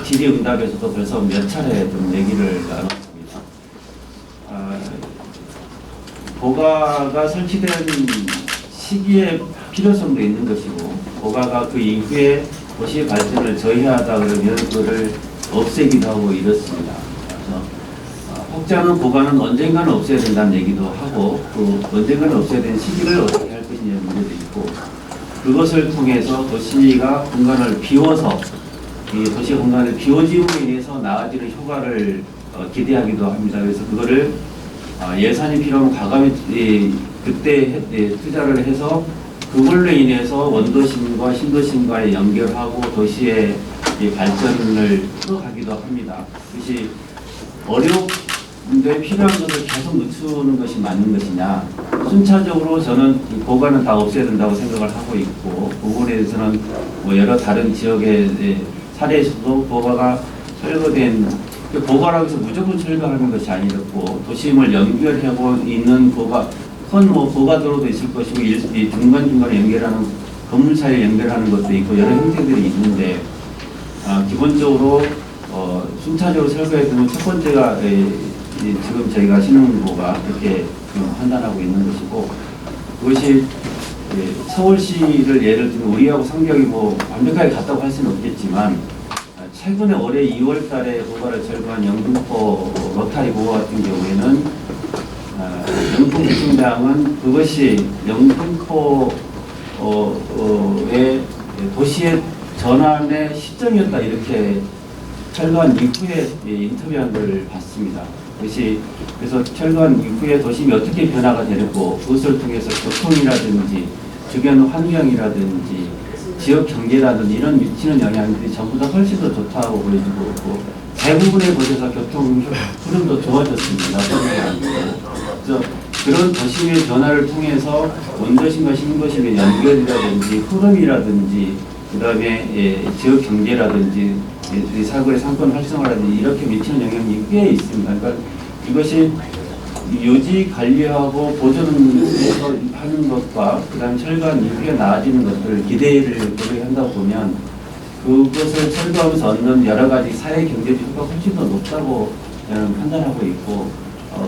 질의응답에서도 벌써 몇 차례 좀 얘기를 나눴습니다. 고가가 설치된 시기의 필요성도 있는 것이고 고가가 그 이후에 도시 발전을 저해하다 그러면 그거를 없애기도 하고 이렇습니다. 그래서 혹자는 고가는 언젠가는 없애야 된다는 얘기도 하고 또 언젠가는 없애야 되는 시기를 어떻게 할 것이냐는 문제도 있고 그것을 통해서 도시가 공간을 비워서 이 도시 공간을 비워짐으로 인해서 나아지는 효과를 기대하기도 합니다. 그래서 그거를 예산이 필요하면 과감히 그때 투자를 해서 그걸로 인해서 원도심과 신도심과의 연결하고 도시의 발전을 풀어가기도 합니다. 그것이 어려운데 필요한 것을 계속 늦추는 것이 맞는 것이냐 순차적으로 저는 고가는 다 없애야 된다고 생각을 하고 있고 그 부분에 대해서는 뭐 여러 다른 지역의 사례에서도 고가가 철거된 고가라고 해서 무조건 철거하는 것이 아니었고 도심을 연결하고 있는 고가 큰 고가도로도 있을 것이고 중간중간에 연결하는 건물 사이에 연결하는 것도 있고 여러 형태들이 있는데 기본적으로 순차적으로 철거해야 되는 첫 번째가 지금 저희가 신흥고가 그렇게 판단하고 있는 것이고 그것이 서울시를 예를 들면 우리하고 성격이 완벽하게 같다고 할 수는 없겠지만 최근에 올해 2월 달에 고가를 철거한 영등포 로타리 고가 같은 경우에는 영등포시장은 그것이 영등포의 도시의 전환의 시점이었다 이렇게 철거한 이후에 인터뷰한 걸 봤습니다. 그것이 그래서 철거한 이후에 도심이 어떻게 변화가 되고 그것을 통해서 교통이라든지 주변 환경이라든지 지역 경제라든지 이런 미치는 영향들이 전부 다 훨씬 더 좋다고 보여지고 있고 대부분의 곳에서 교통 흐름도 좋아졌습니다. 그래서 그런 도심의 변화를 통해서 원도심과 신도심의 연결이라든지 흐름이라든지 그 다음에 지역 경제라든지 사고의 상권 활성화라든지 이렇게 미치는 영향이 꽤 있습니다. 그러니까 이것이 유지 관리하고 보존해서 하는 것과 그 다음 철거한 이후에 나아지는 것들을 기대를 한다 보면 그것을 철거하면서 얻는 여러 가지 사회 경제적 효과가 훨씬 더 높다고 저는 판단하고 있고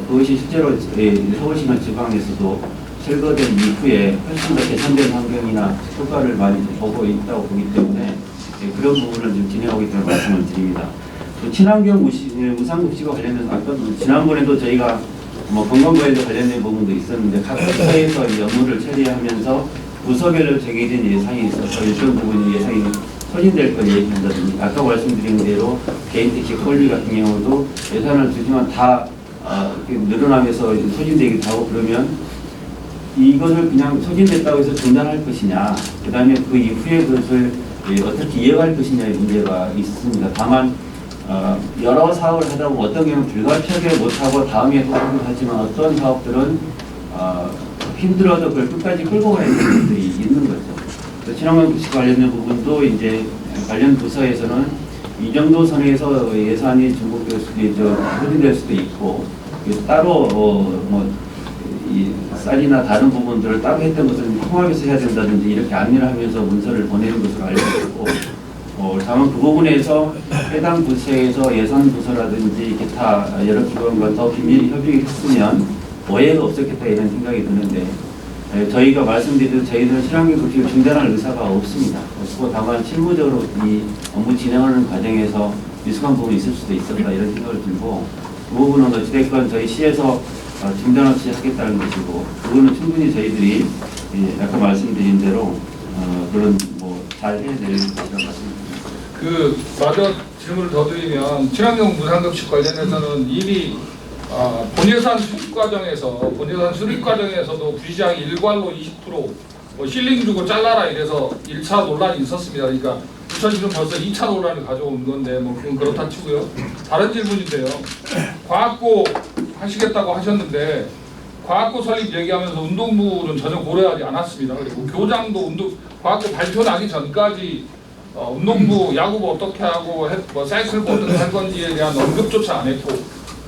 그것이 실제로 서울시나 지방에서도 철거된 이후에 훨씬 더 개선된 환경이나 효과를 많이 보고 있다고 보기 때문에 그런 부분을 좀 진행하고 있다는 말씀을 드립니다. 또 친환경 무상급식과 관련해서 아까도 지난번에도 저희가 뭐 건강과에도 관련된 부분도 있었는데 각 부서에서 이 업무를 처리하면서 부서별로 정해진 예산이 있어서 일정 부분이 예산이 소진될 걸 얘기한다든지 아까 말씀드린 대로 개인 택시 콜리 같은 경우도 예산을 주지만 다 늘어나면서 소진되기도 하고 그러면 이것을 그냥 소진됐다고 해서 중단할 것이냐 그 다음에 그 이후에 그것을 어떻게 이어갈 것이냐의 문제가 있습니다. 다만 여러 사업을 하다 보면 어떤 경우는 불가피하게 못하고 다음에 또 하지만 어떤 사업들은 힘들어도 그걸 끝까지 끌고 가야 되는 것들이 있는 거죠. 친환경 급식 관련된 부분도 이제 관련 부서에서는 이 정도 선에서 예산이 중복될 수도 있죠. 소진될 수도 있고 따로 이 쌀이나 다른 부분들을 따로 했던 것을 통합해서 해야 된다든지 이렇게 안내를 하면서 문서를 보내는 것으로 알고 있고 다만 그 부분에서 해당 부서에서 예산 부서라든지 기타 여러 기관과 더 긴밀히 협의를 했으면 오해가 없었겠다 이런 생각이 드는데 저희가 말씀드린 저희들은 친환경 급식을 중단할 의사가 없습니다. 그리고 다만 실무적으로 이 업무 진행하는 과정에서 미숙한 부분이 있을 수도 있었다 이런 생각을 들고 그 부분은 어찌됐건 저희 시에서 중단 없이 하겠다는 것이고 그거는 충분히 저희들이 아까 말씀드린 대로 그런 잘 해야 될 것이라고 말씀드립니다. 마저 질문을 더 드리면 친환경 무상급식 관련해서는 이미 본예산 수립 과정에서도 부시장이 일괄로 20% 실링 주고 잘라라 이래서 1차 논란이 있었습니다. 그러니까 부처님은 벌써 2차 논란을 가져온 건데 그건 그렇다 치고요. 다른 질문인데요. 과학고 하시겠다고 하셨는데 과학고 설립 얘기하면서 운동부는 전혀 고려하지 않았습니다. 그리고 교장도 과학고 발표 나기 전까지 운동부, 야구부 어떻게 하고 사이클부 어떻게 할 건지에 대한 언급조차 안 했고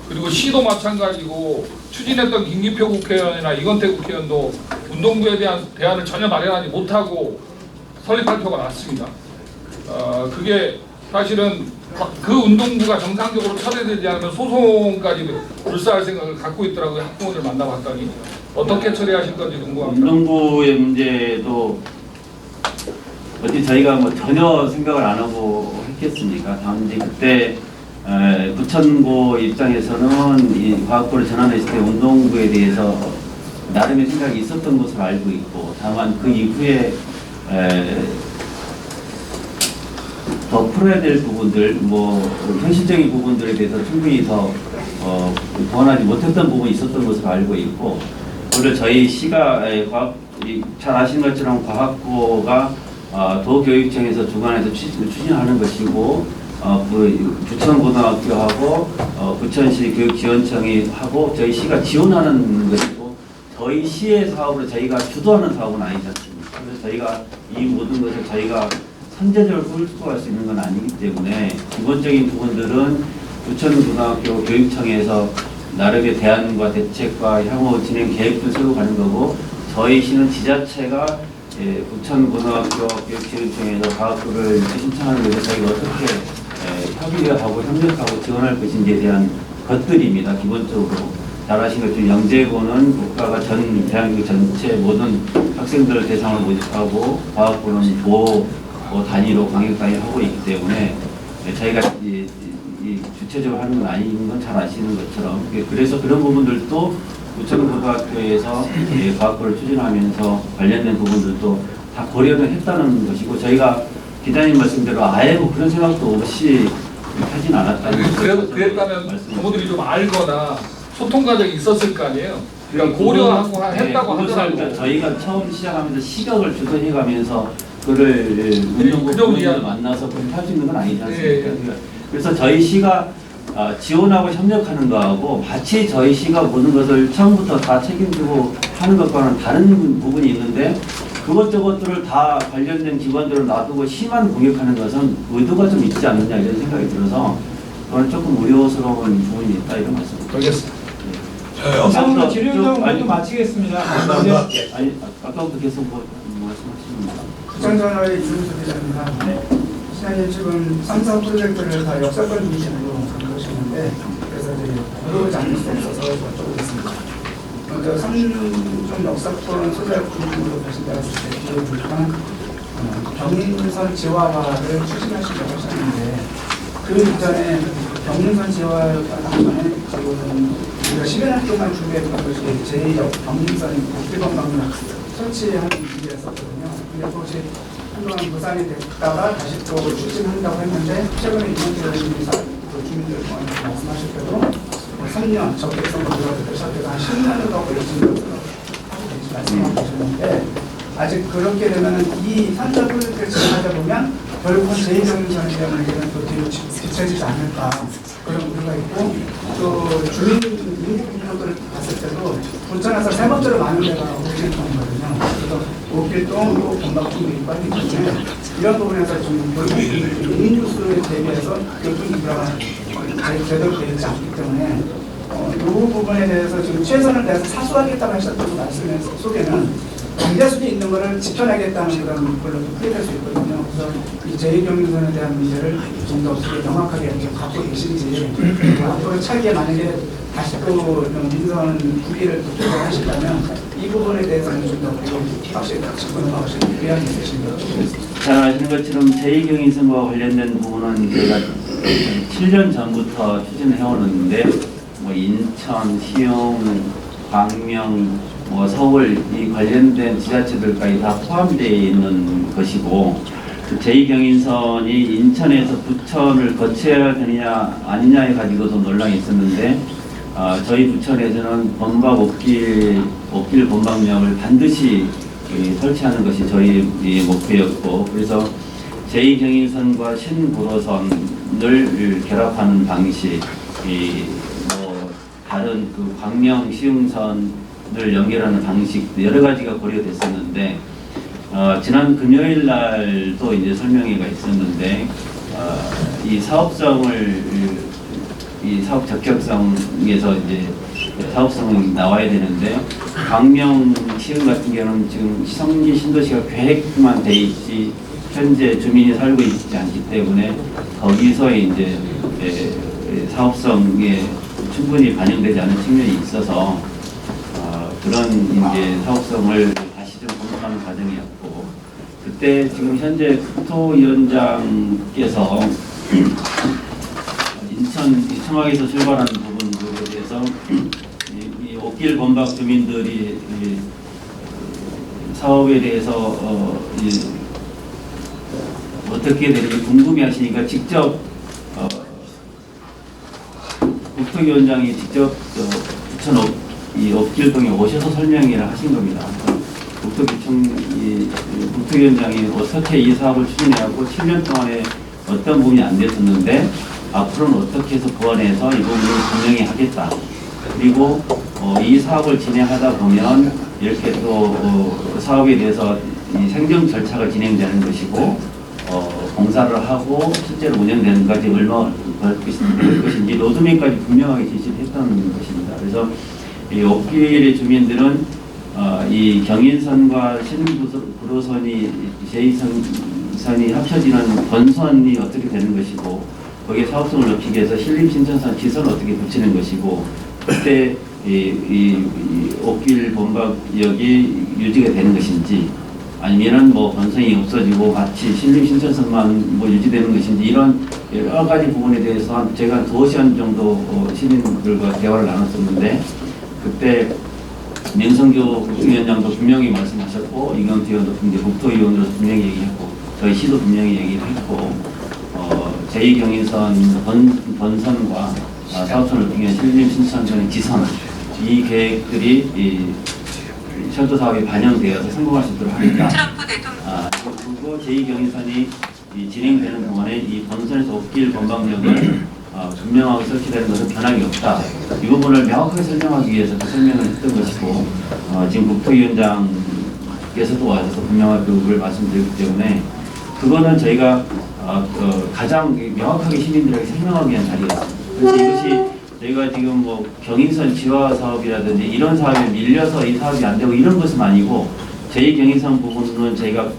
그리고 시도 마찬가지고 추진했던 김기표 국회의원이나 이건태 국회의원도 운동부에 대한 대안을 전혀 마련하지 못하고 설립 발표가 났습니다. 그게 사실은 그 운동부가 정상적으로 처리되지 않으면 소송까지 불사할 생각을 갖고 있더라고요. 학부모들 만나봤더니 어떻게 처리하실 건지 궁금합니다. 운동부의 문제도 어디 저희가 전혀 생각을 안 하고 했겠습니까? 다만 이제 그때 부천고 입장에서는 이 과학부를 전환했을 때 운동부에 대해서 나름의 생각이 있었던 것으로 알고 있고 다만 그 이후에 더 풀어야 될 부분들, 현실적인 부분들에 대해서 충분히 더 보완하지 못했던 부분이 있었던 것으로 알고 있고, 오히려 저희 시가 잘 아시는 것처럼 과학고가 도교육청에서 주관해서 추진하는 것이고, 부천고등학교하고 부천시 교육지원청이 하고 저희 시가 지원하는 것이고, 저희 시의 사업으로 저희가 주도하는 사업은 아니지 않습니까? 그래서 저희가 이 모든 것을 저희가 선제적으로 끌고 갈 수 있는 건 아니기 때문에 기본적인 부분들은 부천고등학교 교육청에서 나름의 대안과 대책과 향후 진행 계획도 세우고 가는 거고, 저희 시는 지자체가 부천고등학교 교육지원청에서 과학부를 신청하는 것에 저희가 어떻게 협의하고 협력하고 지원할 것인지에 대한 것들입니다. 기본적으로 잘 아시는 것처럼 영재고는 국가가 대한민국 전체 모든 학생들을 대상으로 모집하고 과학부는 단위로 광역 단위로 하고 있기 때문에 저희가 이 주체적으로 하는 건 아닌 건 잘 아시는 것처럼, 그래서 그런 부분들도 부천고등학교에서 과학부를 추진하면서 관련된 부분들도 다 고려를 했다는 것이고, 저희가 기자님 말씀대로 아예 그런 생각도 없이 하진 않았다는 거죠. 그래도 그랬다면 부모들이 좀 알거나 소통 과정이 있었을 거 아니에요? 그러니까 고려하고 했다고 하더라고요. 저희가 처음 시작하면서 시각을 주선해가면서 그를 운동부 부모님을 만나서 그렇게 할 수 있는 건 아니지 않습니까? 그래서 저희 시가 지원하고 협력하는 거하고 마치 저희 시가 모든 것을 처음부터 다 책임지고 하는 것과는 다른 부분이 있는데, 그것저것들을 다 관련된 기관들을 놔두고 시만 공격하는 것은 의도가 좀 있지 않느냐 이런 생각이 들어서 그건 조금 우려스러운 부분이 있다 이런 말씀입니다. 알겠습니다. 이상으로 질의응답은 모두 마치겠습니다. 아까부터 계속 말씀하시는 부천전화의 이준수 기자입니다. 시장님 지금 3.3 프로젝트를 다 역사권 중심으로 가는 것이었는데, 그래서 이제 물어보지 않을 수 없어서 여쭤보겠습니다. 그 성중 역사권 소재 부분으로 발신되었을 때 뒤에 보니까 경인선 지화화를 추진하시려고 하셨는데 그 이전에 경인선 지화화가 전에 지금 우리가 10여 년 동안 준비했던 것이 제2역 경인선 복지건강을 설치하는 준비였었거든요. 근데 그것이 한동안 무산이 됐다가 다시 또 추진한다고 했는데 최근에 이명철 주민들 말씀하실 때도 3년 적격성으로 시작해서 한 10년을 더 걸리는 것으로 말씀하고 계셨는데 아직 그렇게 되면 이 3차 프로젝트를 진행하다 보면 결국은 제2경인선에 대한 문제는 또 뒤로 뒤처지지 않을까 그런 우려가 있고 또 주민 인구 분포들을 봤을 때도 부천에서 세 번째로 많은 데가 옥길동이거든요. 그래서 옥길동, 본박동도 있기 때문에 이런 부분에서 좀 인구수에 대비해서 교통 인프라가 제대로 되어 있지 않기 때문에 이 부분에 대해서 지금 최선을 다해서 사수하겠다고 하셨던 말씀 속에는 경제수지 있는 것을 지켜내겠다는 그런 걸로 크게 될 수 있거든요. 그래서 이 제2경인선에 대한 문제를 좀 더 명확하게 이렇게 갖고 계신지 앞으로 차기에 만약에 다시 또 민선 구비를 또 조정하시려면 이 부분에 대해서는 좀 더 확실히 접근하실 의향이 있으신가요? 잘 아시는 것처럼 제2경인선과 관련된 부분은 저희가 7년 전부터 추진을 해오는데 뭐 인천, 시흥, 광명, 뭐 서울 이 관련된 지자체들까지 다 포함되어 있는 것이고 제2경인선이 인천에서 부천을 거쳐야 되느냐 아니냐에 가지고도 논란이 있었는데 저희 부천에서는 범박 옥길 범박역을 반드시 설치하는 것이 저희 목표였고 그래서 제2경인선과 신구로선을 결합하는 방식 뭐 다른 그 광명 시흥선을 연결하는 방식 여러 가지가 고려됐었는데 지난 금요일 날도 이제 설명회가 있었는데 이 사업성을 이 사업 적격성에서 이제 사업성이 나와야 되는데 광명 시흥 같은 경우는 지금 시성지 신도시가 계획만 돼 있지 현재 주민이 살고 있지 않기 때문에 거기서 이제 사업성에 충분히 반영되지 않은 측면이 있어서 그런 이제 사업성을 다시 좀 검토하는 과정이었고 그때 지금 현재 국토위원장께서 인천 청와에서 출발하는 부분들에 대해서 이 옥길 범박 주민들이 사업에 대해서 어떻게 되는지 궁금해하시니까 직접 국토위원장이 직접 부천 옥길동에 오셔서 설명회를 하신 겁니다. 국토위원장이 어떻게 이 사업을 추진해왔고 7년 동안에 어떤 부분이 안 됐었는데 앞으로는 어떻게 해서 보완해서 이 부분을 분명히 하겠다. 그리고 이 사업을 진행하다 보면 이렇게 또 사업에 대해서 이 행정 절차가 진행되는 것이고 공사를 하고 실제로 운영되는 것까지 얼마 걸 것인지 로드맵까지 분명하게 제시를 했다는 것입니다. 그래서 이 옥길의 주민들은 이 경인선과 신구로선이 제2선이 합쳐지는 번선이 어떻게 되는 것이고 거기에 사업성을 높이기 위해서 신림신천선 지선을 어떻게 붙이는 것이고 그때 이 옥길 범박역이 유지가 되는 것인지 아니면은 뭐 번성이 없어지고 마치 신림신천선만 뭐 유지되는 것인지 이런 여러 가지 부분에 대해서 제가 2시간 정도 시민들과 대화를 나눴었는데 그때 명성교 국토위원장도 분명히 말씀하셨고 이경태 의원도 국토위원으로서 분명히 얘기했고 저희 시도 분명히 얘기를 했고 제2경인선 번선과 사업선을 통해 신림신천선의 지선 이 계획들이 이 철도 사업에 반영되어서 성공할 수 있도록 하겠다. 그리고 제2경인선이 진행되는 동안에 이 번선에서 옥길 범박역을 분명하게 설치되는 것은 변함이 없다. 이 부분을 명확하게 설명하기 위해서 설명을 했던 것이고 지금 국토위원장께서도 와셔서 분명하게 그걸 말씀드렸기 때문에 그거는 저희가 가장 명확하게 시민들에게 설명하기 위한 자리였습니다. 그래서 이것이 저희가 지금 뭐 경인선 지화 사업이라든지 이런 사업에 밀려서 이 사업이 안 되고 이런 것은 아니고 제2경인선 부분은 저희가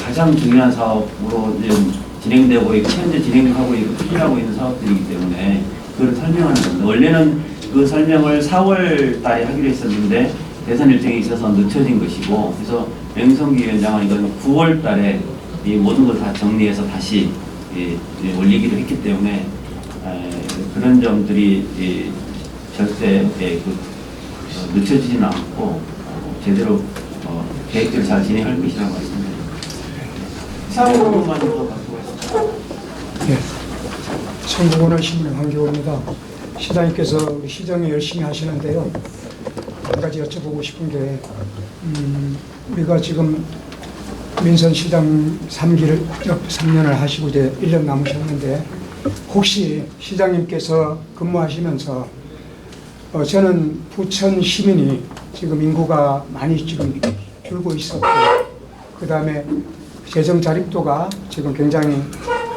가장 중요한 사업으로 지금 진행되고 있고 현재 진행하고 있고 추진하고 있는 사업들이기 때문에 그 그걸 설명하는 겁니다. 원래는 그 설명을 4월 달에 하기로 했었는데 대선 일정이 있어서 늦춰진 것이고, 그래서 명성기 위원장은 이건 9월 달에 이 모든 걸 다 정리해서 다시 올리기로 했기 때문에 그런 점들이 절대 늦춰지지는 않고 제대로 계획대로 잘 진행할 것이라고 말씀드립니다. 이상으로 네. 성북원의 시민 황교우입니다. 시장님께서 우리 시정에 열심히 하시는데요. 한 가지 여쭤보고 싶은 게 우리가 지금 민선시장 3년을 하시고 이제 1년 남으셨는데 혹시 시장님께서 근무하시면서 저는 부천 시민이 지금 인구가 많이 지금 줄고 있었고, 그 다음에 재정 자립도가 지금 굉장히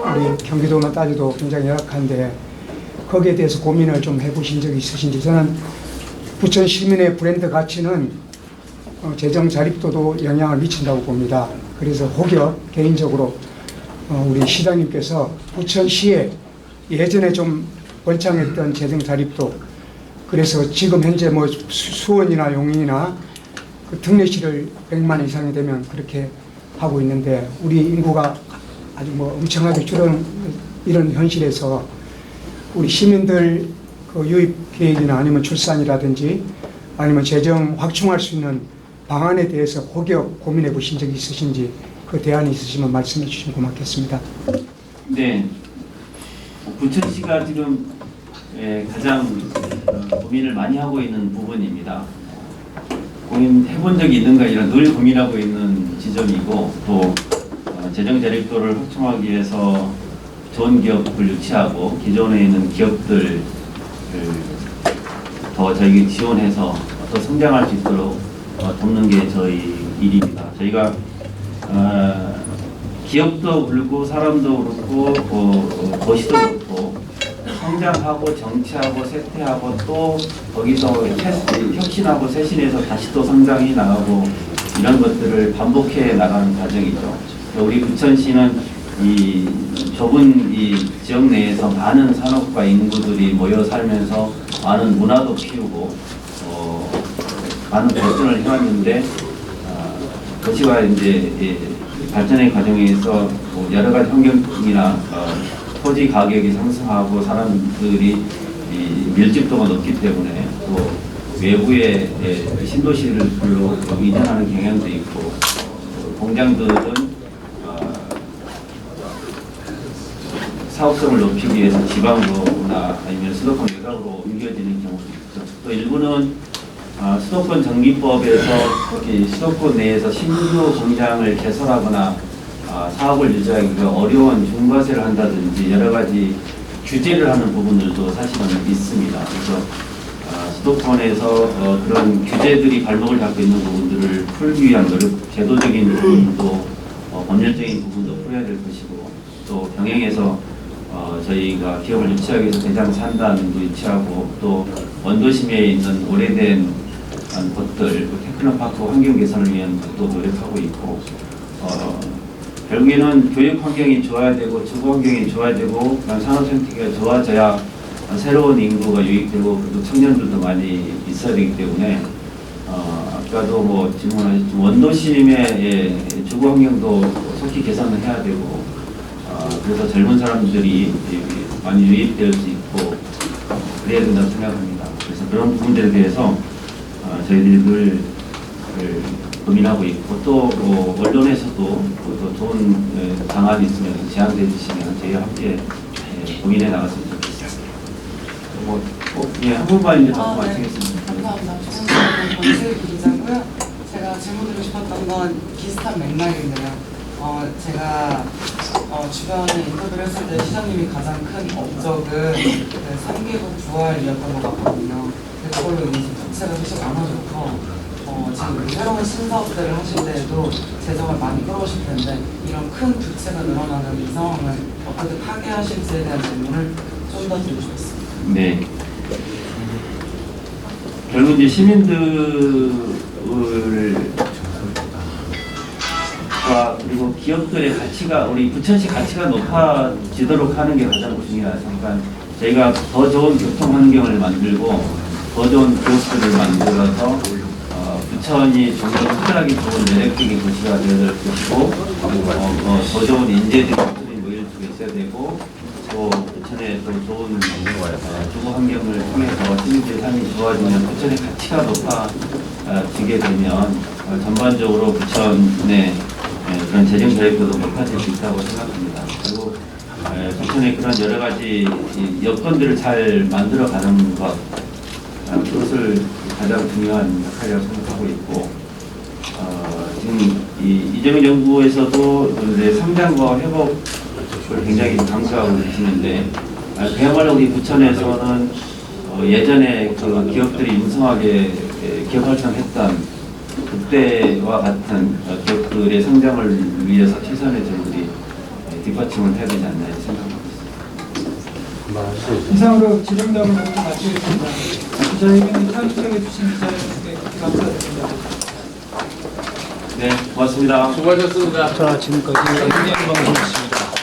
우리 경기도만 따져도 굉장히 열악한데 거기에 대해서 고민을 좀 해보신 적이 있으신지. 저는 부천 시민의 브랜드 가치는 재정 자립도도 영향을 미친다고 봅니다. 그래서 혹여 개인적으로 우리 시장님께서 부천시에 예전에 좀 번창했던 재정 자립도, 그래서 지금 현재 뭐 수원이나 용인이나 그 특례시를 100만 이상이 되면 그렇게 하고 있는데 우리 인구가 아주 뭐 엄청나게 줄어든 이런 현실에서 우리 시민들 그 유입 계획이나 아니면 출산이라든지 아니면 재정 확충할 수 있는 방안에 대해서 혹여 고민해 보신 적이 있으신지, 그 대안이 있으시면 말씀해 주시면 고맙겠습니다. 네, 부천시가 지금 가장 고민을 많이 하고 있는 부분입니다. 고민해본 적이 있는가 이런 늘 고민하고 있는 지점이고, 또 재정 자립도를 확충하기 위해서 좋은 기업을 유치하고 기존에 있는 기업들을 더 저희가 지원해서 더 성장할 수 있도록 돕는 게 저희 일입니다. 저희가 기업도 그렇고 사람도 그렇고 도시도 그렇고 성장하고 정치하고 쇠퇴하고 또 거기서 혁신하고 쇄신해서 다시 또 성장이 나가고 이런 것들을 반복해 나가는 과정이죠. 우리 부천시는 이 좁은 이 지역 내에서 많은 산업과 인구들이 모여 살면서 많은 문화도 키우고 많은 발전을 해왔는데 도시가 이제 발전의 과정에서 여러 가지 환경이나 토지 가격이 상승하고 사람들이 밀집도가 높기 때문에 또 외부의 신도시들로 이전하는 경향도 있고, 공장들은 사업성을 높이기 위해서 지방으로나 아니면 수도권 외곽으로 옮겨지는 경우도 있죠. 또 일부는 수도권 정비법에서 수도권 내에서 신규 공장을 개설하거나 사업을 유지하기가 어려운 중과세를 한다든지 여러 가지 규제를 하는 부분들도 사실은 있습니다. 그래서 수도권에서 그런 규제들이 발목을 잡고 있는 부분들을 풀기 위한 노력, 제도적인 부분도 법률적인 부분도 풀어야 될 것이고, 또 병행해서 저희가 기업을 유치하기 위해서 대장 산단도 유치하고, 또 원도심에 있는 오래된 곳들, 테크노파크 환경 개선을 위한 것도 노력하고 있고, 결국에는 교육 환경이 좋아야 되고 주거 환경이 좋아야 되고 산업 생태계가 좋아져야 새로운 인구가 유입되고, 그리고 청년들도 많이 있어야 되기 때문에 아까도 뭐 질문하셨지만 원도심의 주거 환경도 속히 개선을 해야 되고, 그래서 젊은 사람들이 많이 유입될 수 있고 그래야 된다고 생각합니다. 그래서 그런 부분들에 대해서 저희들이 늘 고민하고 있고, 또 언론에서도 또 좋은 방안이 있으면 제안해 주시면 저희와 함께 고민해 나갔으면 좋겠습니다. 한 분만 이제 답변 마치겠습니다. 감사합니다. 저는 권수희 기자고요. 제가 질문드리고 싶었던 건 비슷한 맥락인데요. 제가 주변에 인터뷰를 했을 때 시장님이 가장 큰 업적은 그 3개국 부활이었던 것 같거든요. 그걸로 이제 부채가 계속 나눠져서 지금 새로운 신사업들을 하실 때에도 재정을 많이 끌어오실 텐데, 이런 큰 부채가 늘어나는 이 상황을 어떻게 타개하실지에 대한 질문을 좀 더 드리고 싶습니다. 네. 결국 이제 시민들과 그리고 기업들의 가치가, 우리 부천시 가치가 높아지도록 하는 게 가장 중요하죠. 그러니까 저희가 더 좋은 교통 환경을 만들고 더 좋은 기업들을 만들어서 부천이 좀 더 특별하게 좋은 매력적인 도시가 되어줄 것이고 더 좋은 인재들이 모일 수 있어야 되고 또 부천에 또 좋은 주거 환경을 통해서 시민들의 삶이 좋아지면 부천의 가치가 높아지게 되면 전반적으로 부천의 그런 재정 계획도 높아질 수 있다고 생각합니다. 그리고 부천의 그런 여러 가지 여건들을 잘 만들어가는 것 그것을 가장 중요한 역할이라고 생각하고 있고 지금 이재명 정부에서도 성장과 회복을 굉장히 강조하고 계시는데 그야말로 우리 부천에서는 예전에 그 기업들이 융성하게 기업 활성했던 그때와 같은 기업들의 성장을 위해서 최선의 저희들이 뒷받침을 해야 되지 않나 생각합니다. 이상으로 질의응답을 모두 마치겠습니다. 기자회견에 참석해 주신 기자님께 감사드립니다. 네, 고맙습니다. 수고하셨습니다. 자, 지금까지 방송이었습니다.